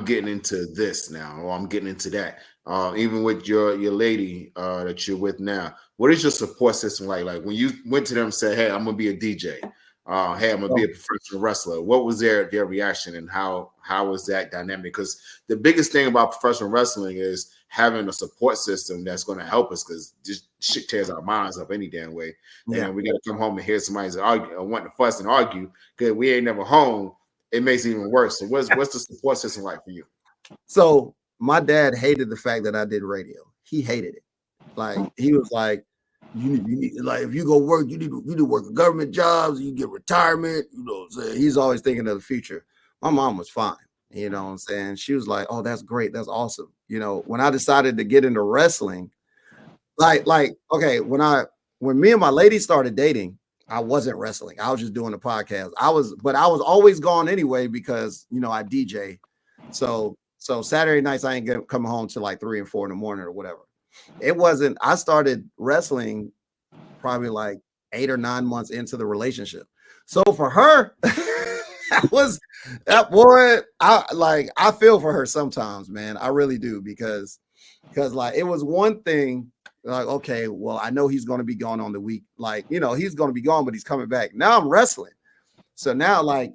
getting into this now, or I'm getting into that. Even with your lady that you're with now, what is your support system like? Like when you went to them and said, hey, I'm gonna be a DJ. Hey, I'm gonna be a professional wrestler. What was their reaction, and how was that dynamic? Because the biggest thing about professional wrestling is having a support system that's going to help us, because this shit tears our minds up any damn way. And then we got to come home and hear somebody argue or want to fuss and argue because we ain't never home. It makes it even worse. So what's the support system like for you? So my dad hated the fact that I did radio. He hated it. Like he was like, you need like if you go work, you need to work in government jobs, you get retirement, you know what I'm saying? He's always thinking of the future. My mom was fine, you know what I'm saying? She was like, oh, that's great, that's awesome. You know, when I decided to get into wrestling, like okay, when me and my lady started dating, I wasn't wrestling. I was just doing a podcast. But I was always gone anyway because you know I DJ. So Saturday nights I ain't coming home till like 3 and 4 in the morning or whatever. It wasn't. I started wrestling probably like 8 or 9 months into the relationship. So for her, that boy. I feel for her sometimes, man. I really do because like it was one thing. Like, okay, well, I know he's going to be gone on the week. Like, you know, he's going to be gone, but he's coming back. Now I'm wrestling. So now, like,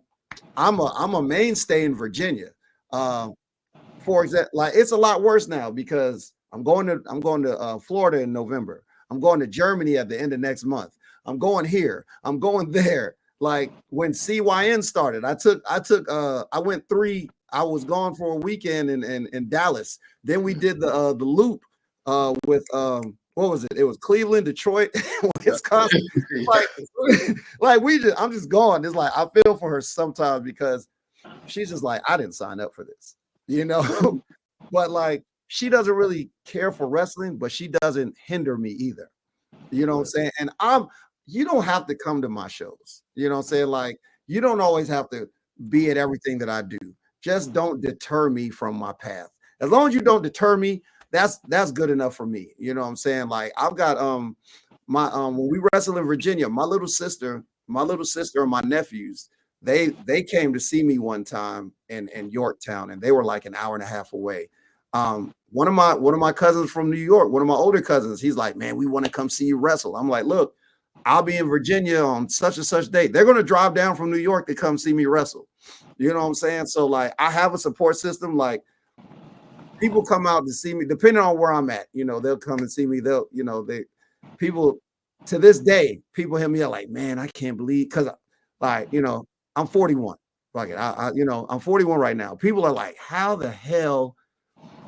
I'm a mainstay in Virginia. For example, like it's a lot worse now because I'm going to Florida in November. I'm going to Germany at the end of next month. I'm going here. I'm going there. Like when CYN started, I went 3. I was gone for a weekend in Dallas. Then we did the loop with what was it? It was Cleveland, Detroit, Wisconsin. I'm just going. It's like I feel for her sometimes because she's just like, I didn't sign up for this, you know. But like she doesn't really care for wrestling, but she doesn't hinder me either. You know what I'm saying? And you don't have to come to my shows. You know what I'm saying? Like you don't always have to be at everything that I do. Just don't deter me from my path. As long as you don't deter me, that's good enough for me. You know what I'm saying? Like I've got my when we wrestled in Virginia, my little sister and my nephews, they came to see me one time in Yorktown, and they were like an hour and a half away. One of my cousins from New York, one of my older cousins, he's like, man, we want to come see you wrestle. I'm like, look, I'll be in Virginia on such and such date. They're going to drive down from New York to come see me wrestle. You know what I'm saying? So like I have a support system. Like people come out to see me, depending on where I'm at, you know, they'll come and see me. People to this day, people hit me up like, man, I can't believe, because like, you know, I'm 41. Fuck it. I'm 41 right now. People are like, how the hell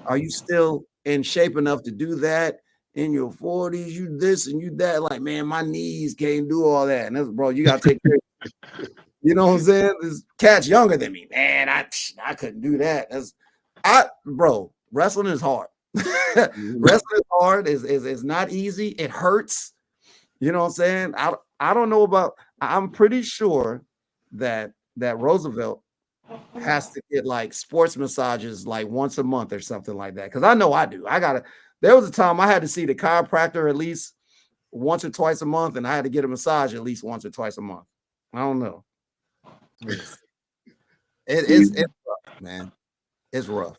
are you still in shape enough to do that in your 40s? You this and you that. Like, man, my knees can't do all that. And that's, bro, you gotta take care of it. You know what I'm saying? This cat's younger than me. Man, I couldn't do that. Bro, wrestling is hard. Wrestling is hard. It's not easy. It hurts. You know what I'm saying? I don't know about. I'm pretty sure that Roosevelt has to get like sports massages like once a month or something like that. Because I know I do. There was a time I had to see the chiropractor at least once or twice a month, and I had to get a massage at least once or twice a month. I don't know. It's rough, man. It's rough.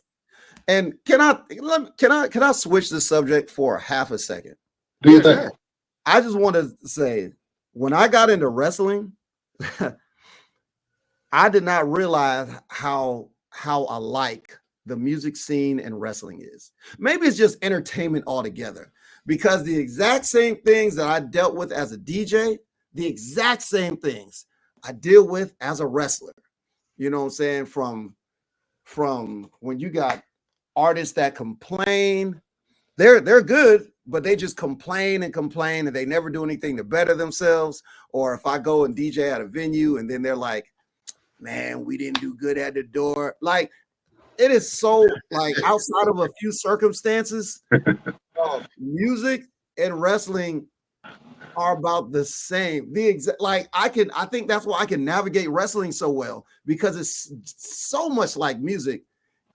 And can I switch the subject for half a second? Do you think? I just want to say, when I got into wrestling, I did not realize how alike the music scene and wrestling is. Maybe it's just entertainment altogether, because the exact same things that I dealt with as a DJ, the exact same things I deal with as a wrestler. You know what I'm saying? From when you got artists that complain, they're good, but they just complain and they never do anything to better themselves. Or if I go and DJ at a venue and then they're like, man, we didn't do good at the door. Like, it is so like outside of a few circumstances, music and wrestling are about the same. I think that's why I can navigate wrestling so well, because it's so much like music.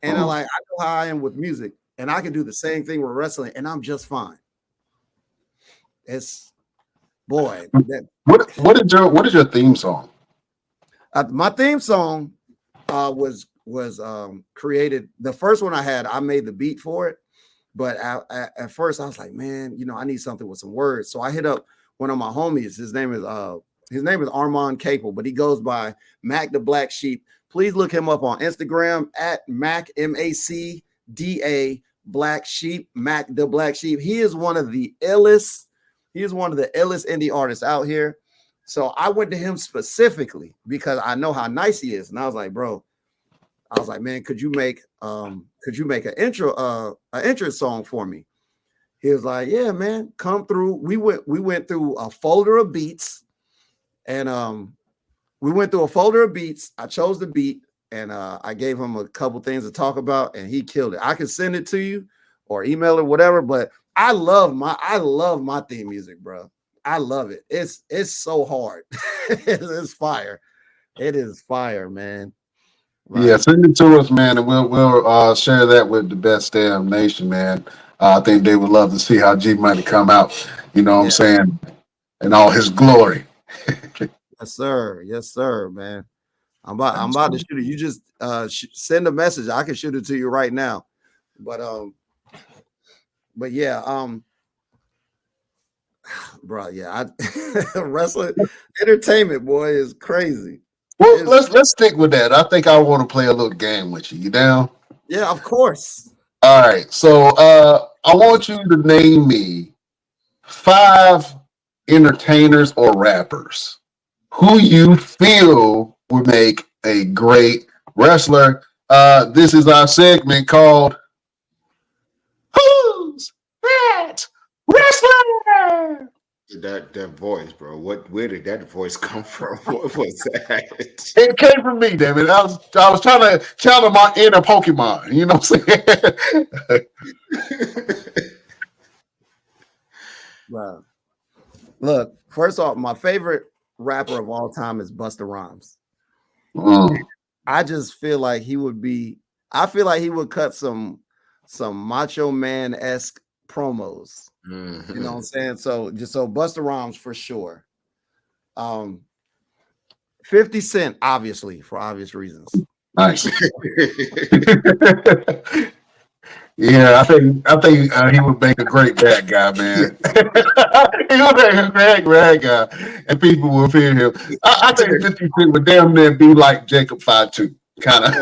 And I know how I am with music, and I can do the same thing with wrestling, and I'm just fine. It's boy. What is your theme song? My theme song was created. The first one I had, I made the beat for it, but at first I was like, man, you know, I need something with some words. So I hit up one of my homies. His name is Armand Capel, but he goes by Mac the Black Sheep. Please look him up on Instagram at Mac MacDa Black Sheep, Mac the Black Sheep. He is one of the illest. He is one of the illest indie artists out here. So I went to him specifically because I know how nice he is, and I was like, bro, I was like, man, could you make an intro song for me? He was like, yeah, man, come through. We went through a folder of beats, and we went through a folder of beats. I chose the beat, and I gave him a couple things to talk about, and he killed it. I can send it to you or email it, whatever. But I love my theme music, bro. I love it. It's so hard. It's fire. It is fire, man. Right. Yeah, send it to us, man, and we'll share that with the Best Damn Nation, man. I think they would love to see how G Money come out. You know what I'm saying? In all his glory. Yes, sir. Yes, sir, man. I'm about to shoot it. You just send a message. I can shoot it to you right now. But yeah, bro, yeah, wrestling entertainment, boy, is crazy. Well, let's stick with that. I think I want to play a little game with you. You down? Yeah, of course. All right. So I want you to name me 5 entertainers or rappers who you feel would make a great wrestler. This is our segment called Who's That Wrestler? That voice, bro. Where did that voice come from? What was that? It came from me, damn it. I was trying to channel my inner Pokemon. You know what I'm saying? Wow. Look, first off, my favorite rapper of all time is Busta Rhymes. I just feel like he would be. I feel like he would cut some Macho Man-esque promos. Mm-hmm. You know what I'm saying? So Busta Rhymes for sure. 50 Cent, obviously, for obvious reasons. Nice. Yeah, I think he would make a great bad guy, man. He would make a great bad guy, and people will fear him. I think 50 Cent would damn near be like Jacob 5'2". Kind of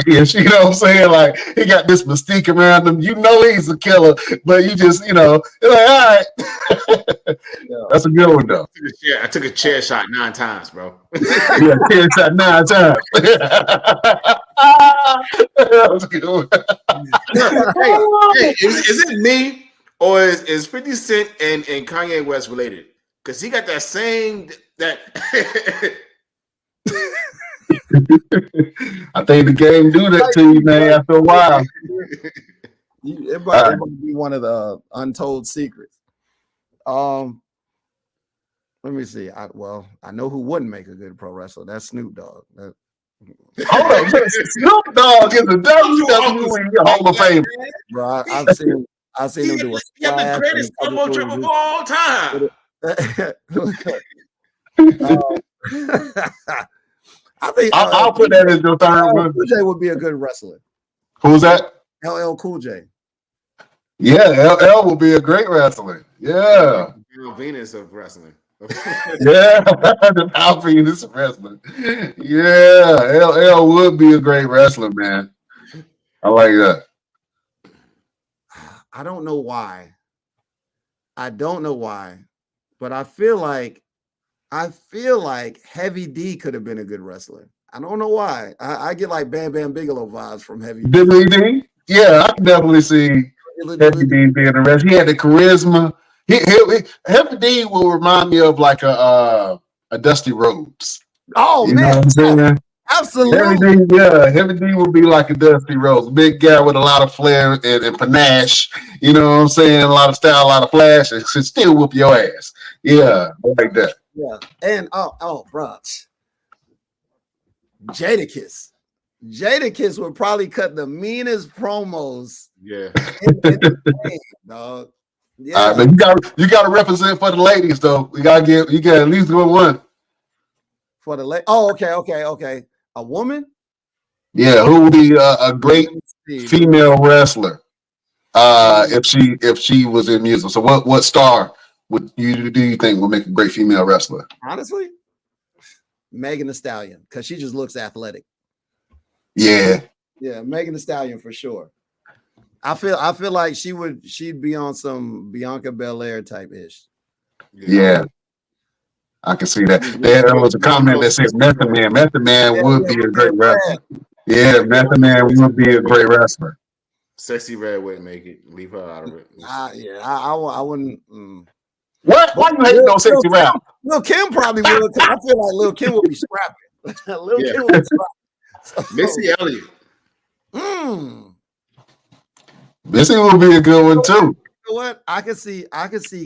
ish, you know what I'm saying? Like he got this mystique around him. You know he's a killer, but you just, you're like, all right. That's a good one though. Yeah, I took a chair shot 9 times, bro. Yeah, chair shot 9 times. That was a good one. Hey, is it me or is 50 Cent and Kanye West related? Because he got that same I think the game do that to you, man, after a while. It might be one of the untold secrets. Let me see. I know who wouldn't make a good pro wrestler. That's Snoop Dogg. Hold on, Snoop Dogg is a WWE Hall of Fame. Bro, I've seen him do a he got the greatest elbow dribble of all time. I think I'll put that as your third one. Cool J would be a good wrestler. Who's that? LL Cool J. Yeah, LL will be a great wrestler. Yeah. Venus of wrestling. Yeah, the Al Venus of wrestling. Yeah, LL would be a great wrestler, man. I like that. I don't know why, but I feel like Heavy D could have been a good wrestler. I don't know why. I get like Bam Bam Bigelow vibes from Heavy D. Billy D? Yeah, I can definitely see Heavy D being a wrestler. He had the charisma. Heavy D will remind me of like a Dusty Rhodes. Oh, you man. Know what I'm saying? Absolutely. Heavy D will be like a Dusty Rhodes. A big guy with a lot of flair and panache. You know what I'm saying? A lot of style, a lot of flash. And still whoop your ass. Yeah, I like that. Yeah. And bro. Jadakiss would probably cut the meanest promos. Yeah. In the game, dog. Yeah. All right, but you got to represent for the ladies though. You got at least go one. For the okay. A woman? Yeah, who would be a great female wrestler if she was in music? So what star do you think would make a great female wrestler? Honestly, Megan Thee Stallion, because she just looks athletic. Yeah. Yeah, Megan Thee Stallion for sure. I feel like she'd be on some Bianca Belair type ish. Yeah. I can see that. There was a comment that said Method Man. Method Man would be a great wrestler. Yeah, Method Man would be a great wrestler. Sexy Red wouldn't make it. Leave her out of it. I wouldn't. What? Why you hating on Sexy Red? Lil Kim probably would. I feel like Lil Kim would be scrapping. Kim would be scrapping. Missy Elliott. Missy would be a good one too. You know what? I could see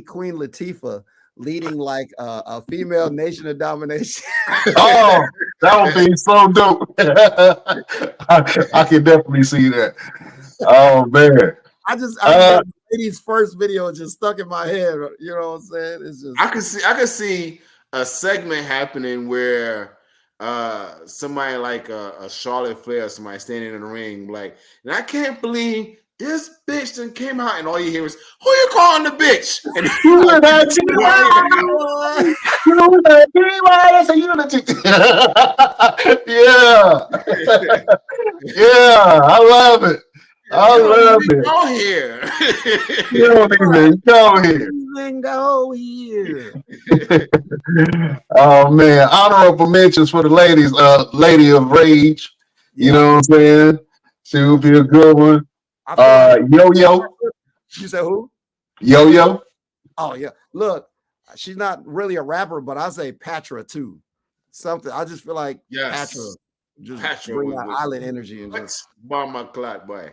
Queen Latifah leading like a female Nation of Domination. Oh, that would be so dope. I can definitely see that. Oh man. I lady's first video just stuck in my head. You know what I'm saying? It's just I could see a segment happening where somebody like a Charlotte Flair, somebody standing in the ring, like, and I can't believe this bitch then came out, and all you hear is, "Who you calling the bitch?" And yeah, I love it. I love it. Go here. You don't even go here. Go here. Oh man, honorable mentions for the ladies. Lady of Rage. You know what I'm saying? She would be a good one. Yo-Yo. You said who? Yo-Yo. Oh yeah. Look, she's not really a rapper, but I say Patra too. Something. I just feel like Patra just bring that island energy and just bomb my clock, boy.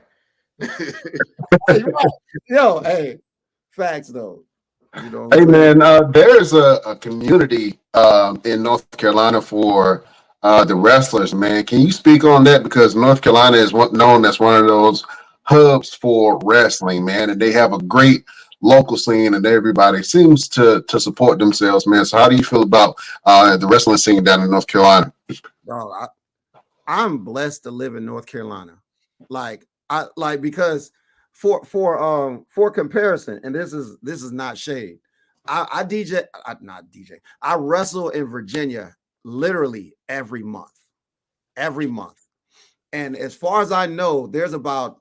Yo, hey, facts though. You know, hey man, there's a community in North Carolina for the wrestlers, man. Can you speak on that? Because North Carolina is known as one of those hubs for wrestling, man, and they have a great local scene, and everybody seems to support themselves, man. So how do you feel about the wrestling scene down in North Carolina? Bro, I'm blessed to live in North Carolina. Because for comparison, and this is not shade. I wrestle in Virginia literally every month. And as far as I know, there's about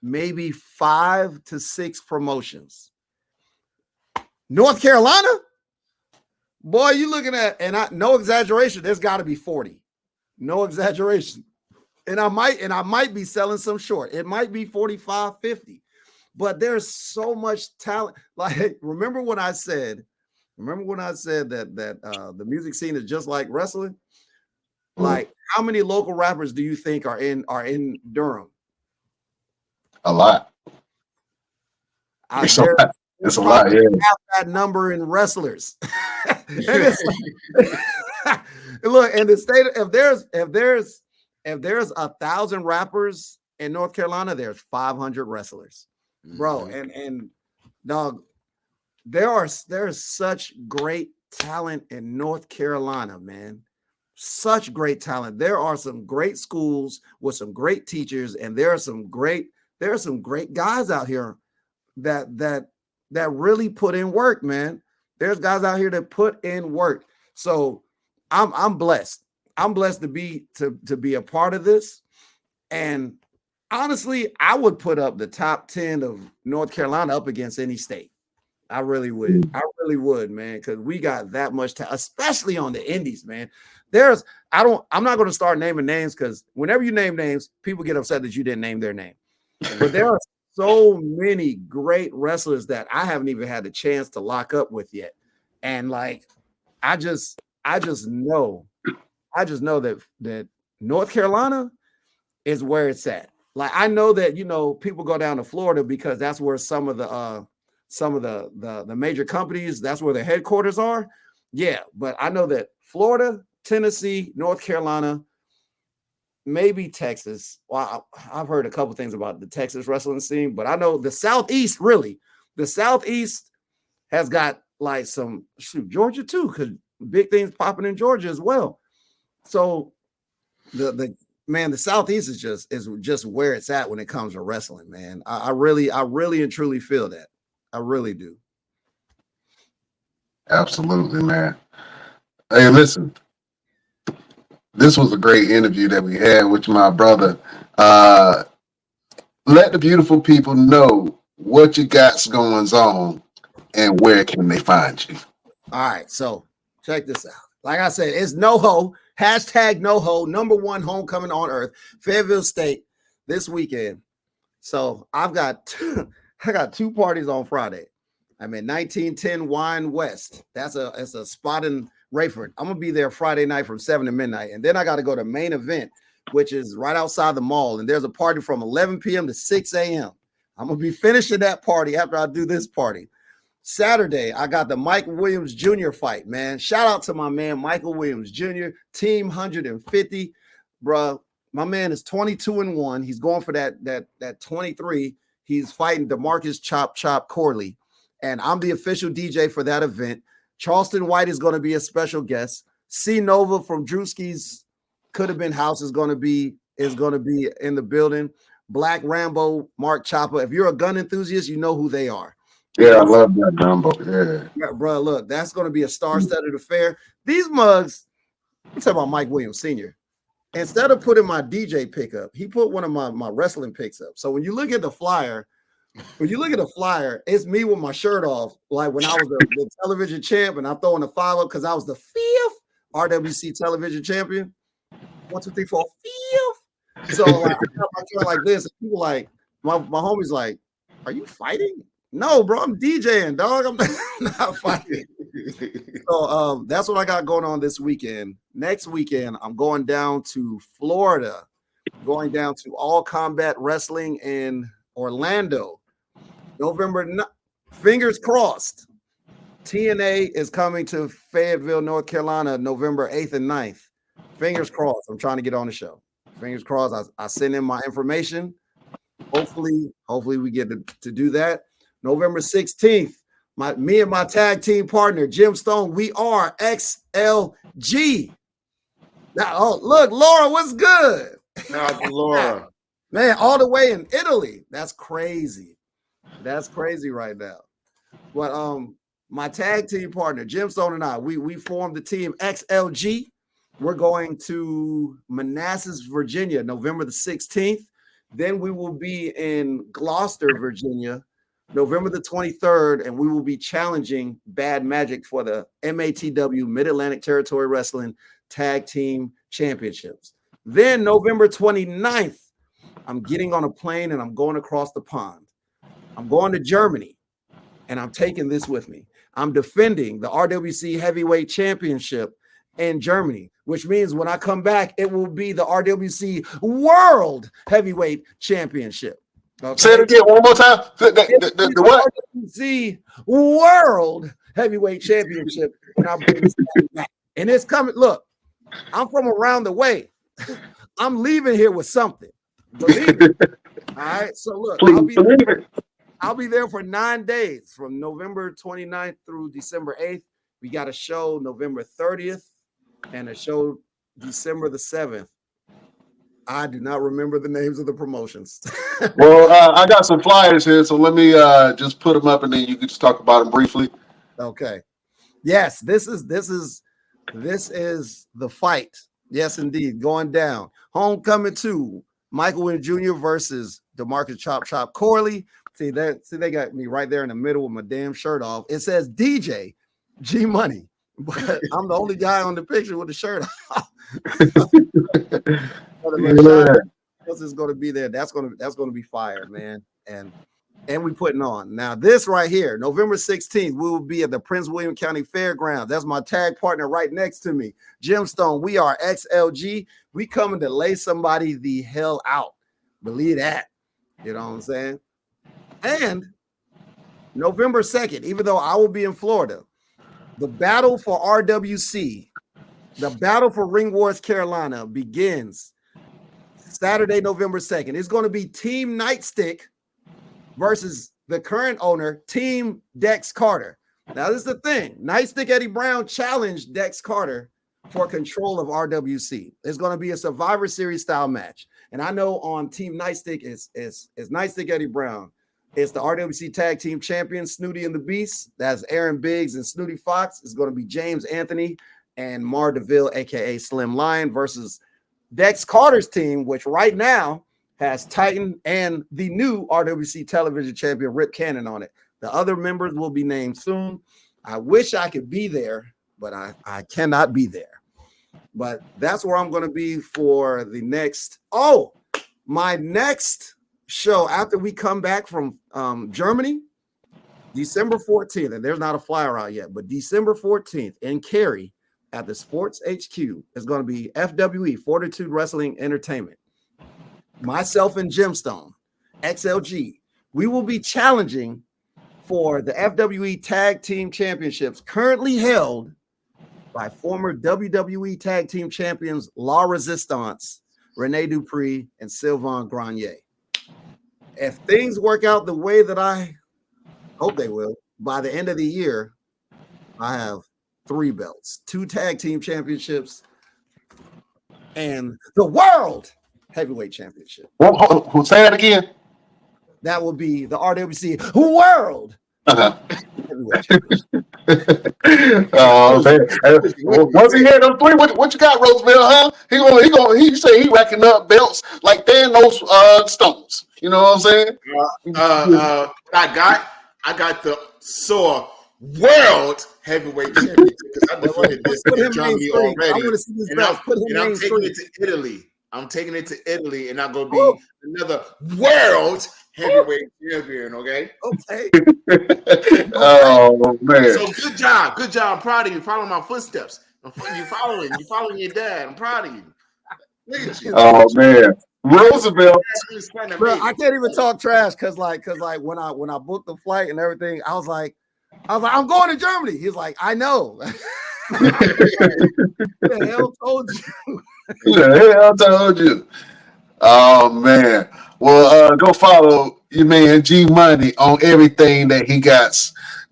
maybe 5 to 6 promotions. North Carolina, boy, you looking at, and no exaggeration, there's got to be 40. No exaggeration. And I might be selling some short. It might be 45, 50. But there's so much talent. Like, remember when I said that the music scene is just like wrestling? Like, how many local rappers do you think are in Durham? A lot. It's a lot. Yeah. Have that number in wrestlers. Look, in the state, if there's 1,000 rappers in North Carolina, there's 500 wrestlers, bro. And dog, there's such great talent in North Carolina, man. Such great talent. There are some great schools with some great teachers, and there are some great guys out here that really put in work, man. There's guys out here that put in work. So I'm blessed. I'm blessed to be a part of this. And honestly, I would put up the top 10 of North Carolina up against any state. I really would. I really would, man, because we got that much talent, especially on the indies, man. I'm not going to start naming names, because whenever you name names, people get upset that you didn't name their name. But there are so many great wrestlers that I haven't even had the chance to lock up with yet. And like, I just know that North Carolina is where it's at. Like, I know that, people go down to Florida because that's where some of the major companies, that's where their headquarters are. Yeah, but I know that Florida, Tennessee, North Carolina, maybe Texas. Well, I've heard a couple things about the Texas wrestling scene, but I know the Southeast, the Southeast has got like some Georgia too, because big things popping in Georgia as well. So the Southeast is just where it's at when it comes to wrestling, man. I really and truly feel that. I really do. Absolutely, man. Hey, listen. This was a great interview that we had with my brother. let the beautiful people know what you got going on and where can they find you. All right, so check this out. Like I said, it's NoHo, hashtag NoHo, #1 homecoming on earth, Fayetteville State this weekend. So I got two parties on Friday. I'm at 1910 Wine West. It's a spot in Rayford. I'm gonna be there Friday night from 7 to midnight, and then I got to go to main event, which is right outside the mall. And there's a party from 11 p.m. to 6 a.m. I'm gonna be finishing that party after I do this party. Saturday, I got the Mike Williams Jr. fight, man. Shout out to my man, Michael Williams Jr., Team 150. Bro, my man is 22-1. He's going for that 23. He's fighting DeMarcus Chop Corley. And I'm the official DJ for that event. Charleston White is going to be a special guest. C Nova from Drewski's Could Have Been House is going to be in the building. Black Rambo, Mark Chopper. If you're a gun enthusiast, you know who they are. Yeah, I love that Rambo. Yeah, bro. Look, that's going to be a star-studded affair. These mugs. I'm talking about Mike Williams Sr. Instead of putting my DJ pick up, he put one of my wrestling picks up. So when you look at the flyer, it's me with my shirt off, like when I was the television champ, and I'm throwing the 5 up because I was the 5th RWC television champion. 1, 2, 3, 4, 5th. So like, I got my shirt like this, and people like my homies like, "Are you fighting?" No, bro, I'm DJing, dog. I'm not fighting. So that's what I got going on this weekend. Next weekend, I'm going down to Florida, going down to All Combat Wrestling in Orlando. November, fingers crossed. TNA is coming to Fayetteville, North Carolina, November 8th and 9th. Fingers crossed. I'm trying to get on the show. Fingers crossed. I send in my information. Hopefully we get to do that. November 16th, me and my tag team partner, Jim Stone, we are XLG. Now, look, Laura, what's good? Laura. Man, all the way in Italy. That's crazy. That's crazy right now. But my tag team partner, Jim Stone, and I, we formed the team XLG. We're going to Manassas, Virginia, November the 16th. Then we will be in Gloucester, Virginia, November the 23rd, and we will be challenging Bad Magic for the MATW Mid-Atlantic Territory Wrestling Tag Team Championships. Then November 29th, I'm getting on a plane and I'm going across the pond. I'm going to Germany, and I'm taking this with me. I'm defending the RWC Heavyweight Championship in Germany, which means when I come back, it will be the RWC World Heavyweight Championship. Okay? Say it again one more time. The what? RWC World Heavyweight Championship. And it's coming. Look, I'm from around the way. I'm leaving here with something. Believe it. All right. So look, I'll be there for 9 days from November 29th through December 8th. We got a show November 30th and a show December the 7th. I do not remember the names of the promotions. Well, I got some flyers here, so let me just put them up, and then you can just talk about them briefly. Okay. Yes, this is the fight. Yes, indeed, going down. Homecoming 2, Michael Williams Jr. versus DeMarcus Chop Corley. See, they got me right there in the middle with my damn shirt off. It says DJ G Money, but I'm the only guy on the picture with the shirt off. Else is going to be there. That's going to be fire, man. And we putting on now. This right here, November 16th, we will be at the Prince William County Fairgrounds. That's my tag partner right next to me, Jim Stone. We are XLG. We coming to lay somebody the hell out. Believe that. You know what I'm saying? And November 2nd, even though I will be in Florida, the battle for RWC, the battle for Ring Wars Carolina begins Saturday, November 2nd. It's going to be Team Nightstick versus the current owner, Team Dex Carter. Now, this is the thing. Nightstick Eddie Brown challenged Dex Carter for control of RWC. It's going to be a Survivor Series style match. And I know on Team Nightstick is Nightstick Eddie Brown. It's the RWC Tag Team Champion, Snooty and the Beast. That's Aaron Biggs and Snooty Fox. It's going to be James Anthony and Mar DeVille, a.k.a. Slim Lion, versus Dex Carter's team, which right now has Titan and the new RWC television champion Rip Cannon on it. The other members will be named soon. I wish I could be there, but I cannot be there. But that's where I'm going to be for the next. Oh, my next show after we come back from Germany, December 14th, and there's not a flyer out yet, but December 14th in Cary at the Sports HQ is going to be FWE, Fortitude Wrestling Entertainment. Myself and Gemstone, XLG, we will be challenging for the FWE Tag Team Championships currently held by former WWE Tag Team Champions La Resistance, Rene Dupree, and Sylvain Grenier. If things work out the way that I hope they will, by the end of the year, I have 3 belts, 2 Tag Team Championships, and the World Heavyweight Championship. Well, say that again. That will be the RWC World Heavyweight Championship. Oh man! Once he had them 3, what you got, Roosevelt? Huh? He say he racking up belts like Thanos stones. You know what I'm saying? I got the sore World Heavyweight Championship because I defeated this in Germany already. And I'm taking it to Italy. I'm taking it to Italy, and I'm gonna be another World Heavyweight Champion. Okay. Okay. Oh man! So good job. I'm proud of you. Following my footsteps. You following your dad. I'm proud of you. Look at you. Oh man, Roosevelt. Bro, I can't even talk trash because when I booked the flight and everything, I was like, I'm going to Germany. He's like, I know. The hell told you? The hell told you? Oh man. Well, go follow your man G Money on everything that he got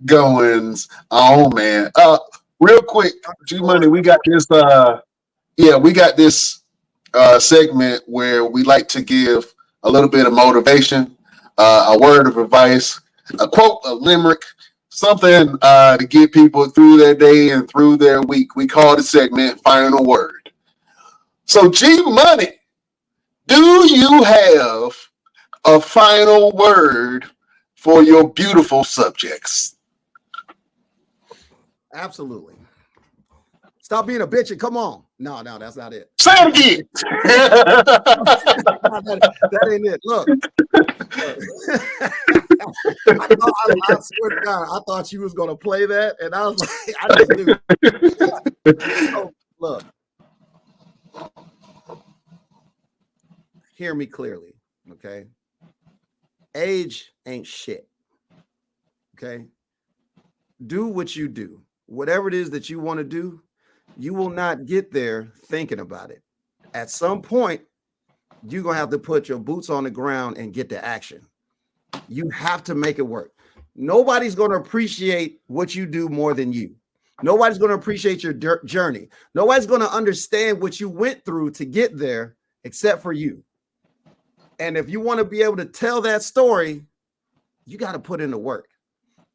going on, man. Real quick, G Money, we got this. We got this segment where we like to give a little bit of motivation, a word of advice, a quote, a limerick, something to get people through their day and through their week. We call the segment Final Word. So, G Money, do you have a final word for your beautiful subjects? Absolutely. Stop being a bitch and come on. No, that's not it. Say it again. that ain't it. Look. I swear to God, I thought you was going to play that, and I was like, I just knew. So, look. Hear me clearly, okay? Age ain't shit, okay? Do what you do. Whatever it is that you want to do, you will not get there thinking about it. At some point, you're going to have to put your boots on the ground and get to action. You have to make it work. Nobody's going to appreciate what you do more than you. Nobody's going to appreciate your journey. Nobody's going to understand what you went through to get there except for you. And if you want to be able to tell that story, you got to put in the work.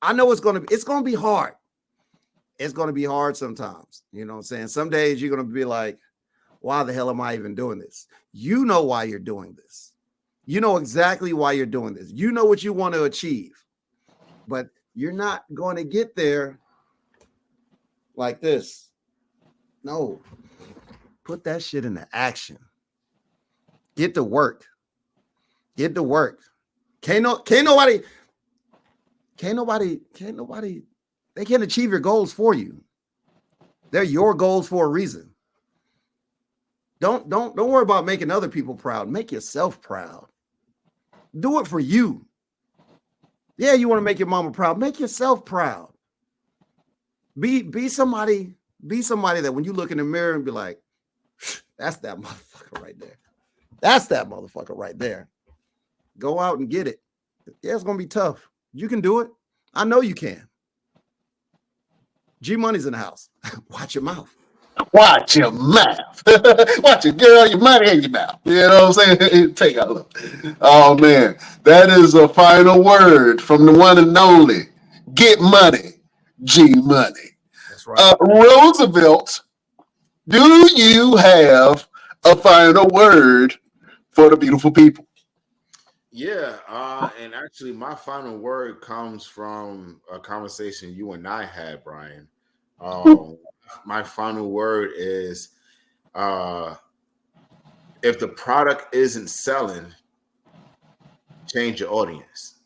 I know it's going to be hard. It's going to be hard sometimes. You know what I'm saying? Some days you're going to be like, why the hell am I even doing this? You know why you're doing this. You know exactly why you're doing this. You know what you want to achieve, but you're not going to get there like this. No, put that shit into action. Get to work. Get to work. Can't nobody, they can't achieve your goals for you. They're your goals for a reason. Don't worry about making other people proud. Make yourself proud. Do it for you. Yeah, you want to make your mama proud. Make yourself proud. Be somebody that when you look in the mirror and be like, that's that motherfucker right there. That's that motherfucker right there. Go out and get it. Yeah, it's gonna be tough. You can do it. I know you can. G Money's in the house. Watch your mouth. Watch your mouth. Watch your girl, your money in your mouth. You know what I'm saying? Take a look. Oh man, that is a final word from the one and only Get Money, G Money. That's right. Roosevelt, do you have a final word for the beautiful people? Yeah, and actually, my final word comes from a conversation you and I had, Brian. Um, my final word is, uh, if the product isn't selling, change your audience.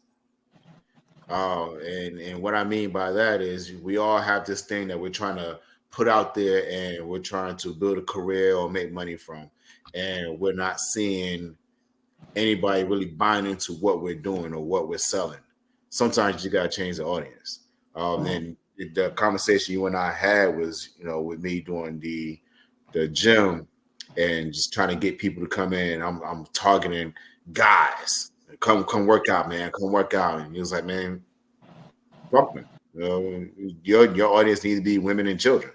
And what I mean by that is we all have this thing that we're trying to put out there, and we're trying to build a career or make money from, and we're not seeing anybody really buying into what we're doing or what we're selling. Sometimes you gotta change the audience. And the conversation you and I had was, with me doing the gym and just trying to get people to come in. I'm targeting guys. Come work out, man. Come work out. And he was like, man, fuck me. Your audience needs to be women and children.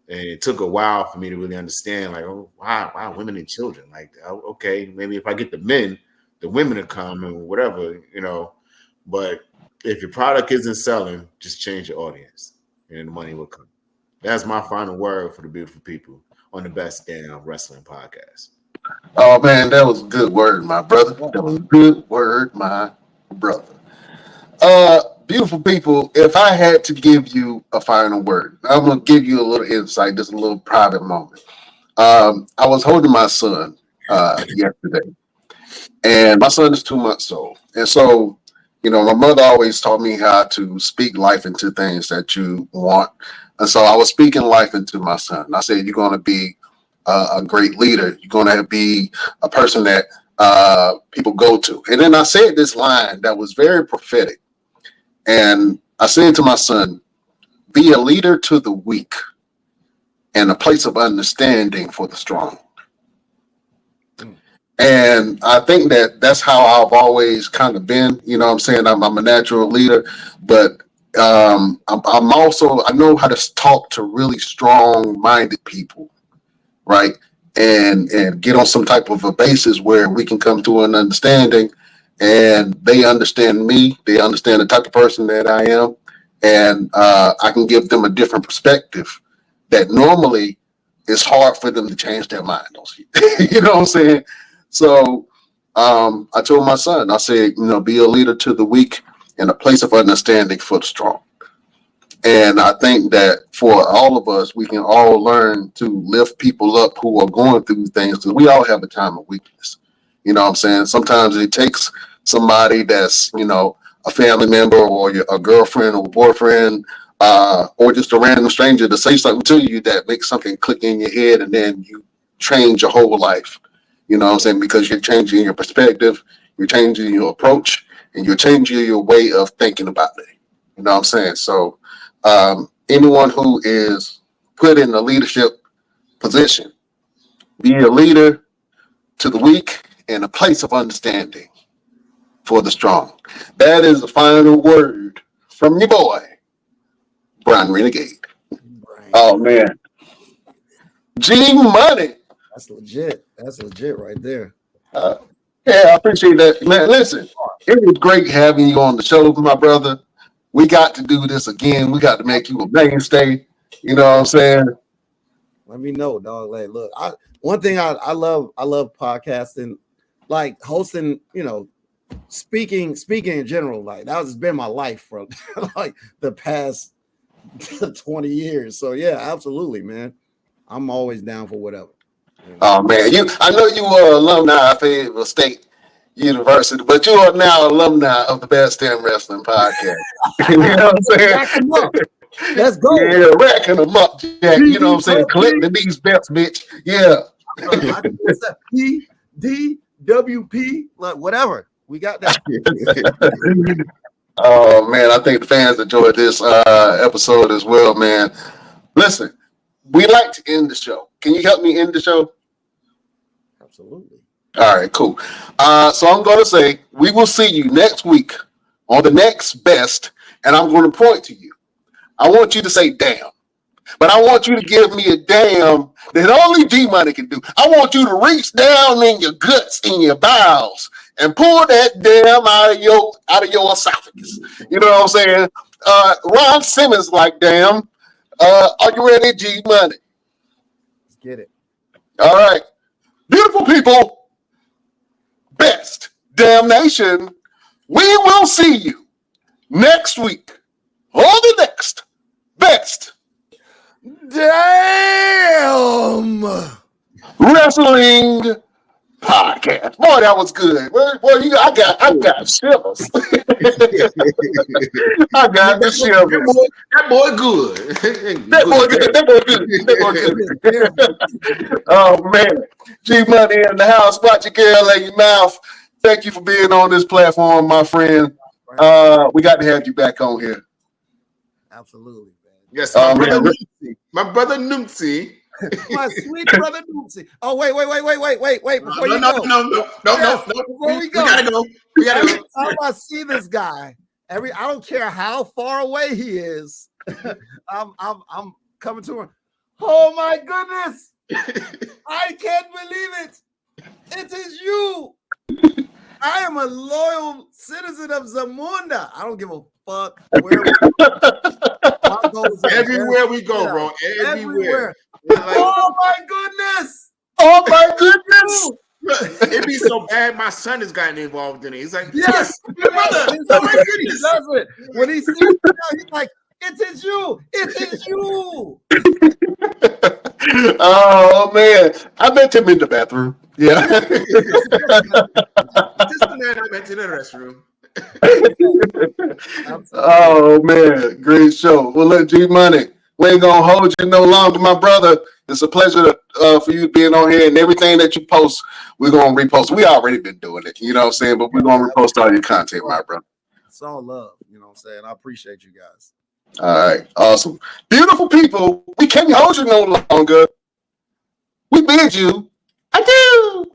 And it took a while for me to really understand, like, oh, wow, women and children. Like, okay, maybe if I get the men, the women to come and whatever, But if your product isn't selling, just change your audience, and the money will come. That's my final word for the beautiful people on the Best Damn Wrestling Podcast. Oh man, that was a good word, my brother. That was a good word, my brother. Beautiful people, if I had to give you a final word, I'm gonna give you a little insight, just a little private moment. I was holding my son yesterday, and my son is 2 months old. And so, my mother always taught me how to speak life into things that you want. And so I was speaking life into my son. I said, you're going to be a great leader. You're going to be a person that people go to. And then I said this line that was very prophetic. And I said to my son, be a leader to the weak and a place of understanding for the strong. And I think that's how I've always kind of been. You know what I'm saying? I'm a natural leader, but I'm also, I know how to talk to really strong minded people, right? And get on some type of a basis where we can come to an understanding, and they understand me, they understand the type of person that I am, and I can give them a different perspective that normally it's hard for them to change their mind. You know what I'm saying? So I told my son, I said, be a leader to the weak and a place of understanding for the strong. And I think that for all of us, we can all learn to lift people up who are going through things, because we all have a time of weakness. You know what I'm saying? Sometimes it takes somebody that's, a family member or a girlfriend or boyfriend, or just a random stranger to say something to you that makes something click in your head, and then you change your whole life. You know what I'm saying? Because you're changing your perspective, you're changing your approach, and you're changing your way of thinking about it. You know what I'm saying? So anyone who is put in a leadership position, be a leader to the weak and a place of understanding for the strong. That is the final word from your boy, Brian Renegade. Right. Oh man, G Money. That's legit right there. Yeah, I appreciate that, man. Listen, it was great having you on the show, my brother. We got to do this again. We got to make you a mainstay. You know what I'm saying? Let me know, dog. Like, look, one thing I love podcasting, like hosting, speaking in general. Like that has been my life for like the past 20 years. So yeah, absolutely, man. I'm always down for whatever. Oh man, I know you were alumni of Fayetteville State University, but you are now alumni of the Best Damn Wrestling Podcast. You know what I'm saying? Rack 'em up. Let's go. Yeah, racking them up, Jack. You know what I'm saying? Collecting these belts, bitch. Yeah. I just said PDWP, like whatever. We got that. Oh man, I think the fans enjoyed this episode as well, man. Listen, we like to end the show. Can you help me end the show? Absolutely. All right, cool. So I'm going to say we will see you next week on the next best, and I'm going to point to you. I want you to say damn, but I want you to give me a damn that only G Money can do. I want you to reach down in your guts, in your bowels, and pull that damn out of your esophagus. You know what I'm saying? Ron Simmons like damn. Are you ready, G Money? Let's get it. All right. Beautiful people, best Damnation, we will see you next week on the next Best Damn. Wrestling Podcast. Boy, that was good. Boy, I got shivers. I got the shivers. That boy good. That boy good. Oh man, G Money in the house. Watch your girl and your mouth. Thank you for being on this platform, my friend. We got to have you back on here. Absolutely, man. Yes, my brother Nunzi. My sweet brother Nunzi. Oh, wait. Before you go. No. Before we go. We gotta go. Every time I see this guy, I don't care how far away he is, I'm coming to him. Oh my goodness. I can't believe it. It is you. I am a loyal citizen of Zamunda. I don't give a fuck where everywhere we go, bro. Everywhere. Oh my goodness! Oh my goodness! It'd be so bad. My son has gotten involved in it. He's like, yes, brother. Oh my goodness! Does it. When he sees it, he's like, "It is you! It is you!" Oh man, I met him in the bathroom. Yeah. Just the man I met in the restroom. Oh man, great show. Well, look, G Money, we ain't gonna hold you no longer, my brother. It's a pleasure for you being on here, and everything that you post, we're gonna repost. We already been doing it, you know what I'm saying? But we're gonna repost all your content, my brother. It's all love, you know what I'm saying? I appreciate you guys. All right, awesome. Beautiful people, we can't hold you no longer. We bid you adieu.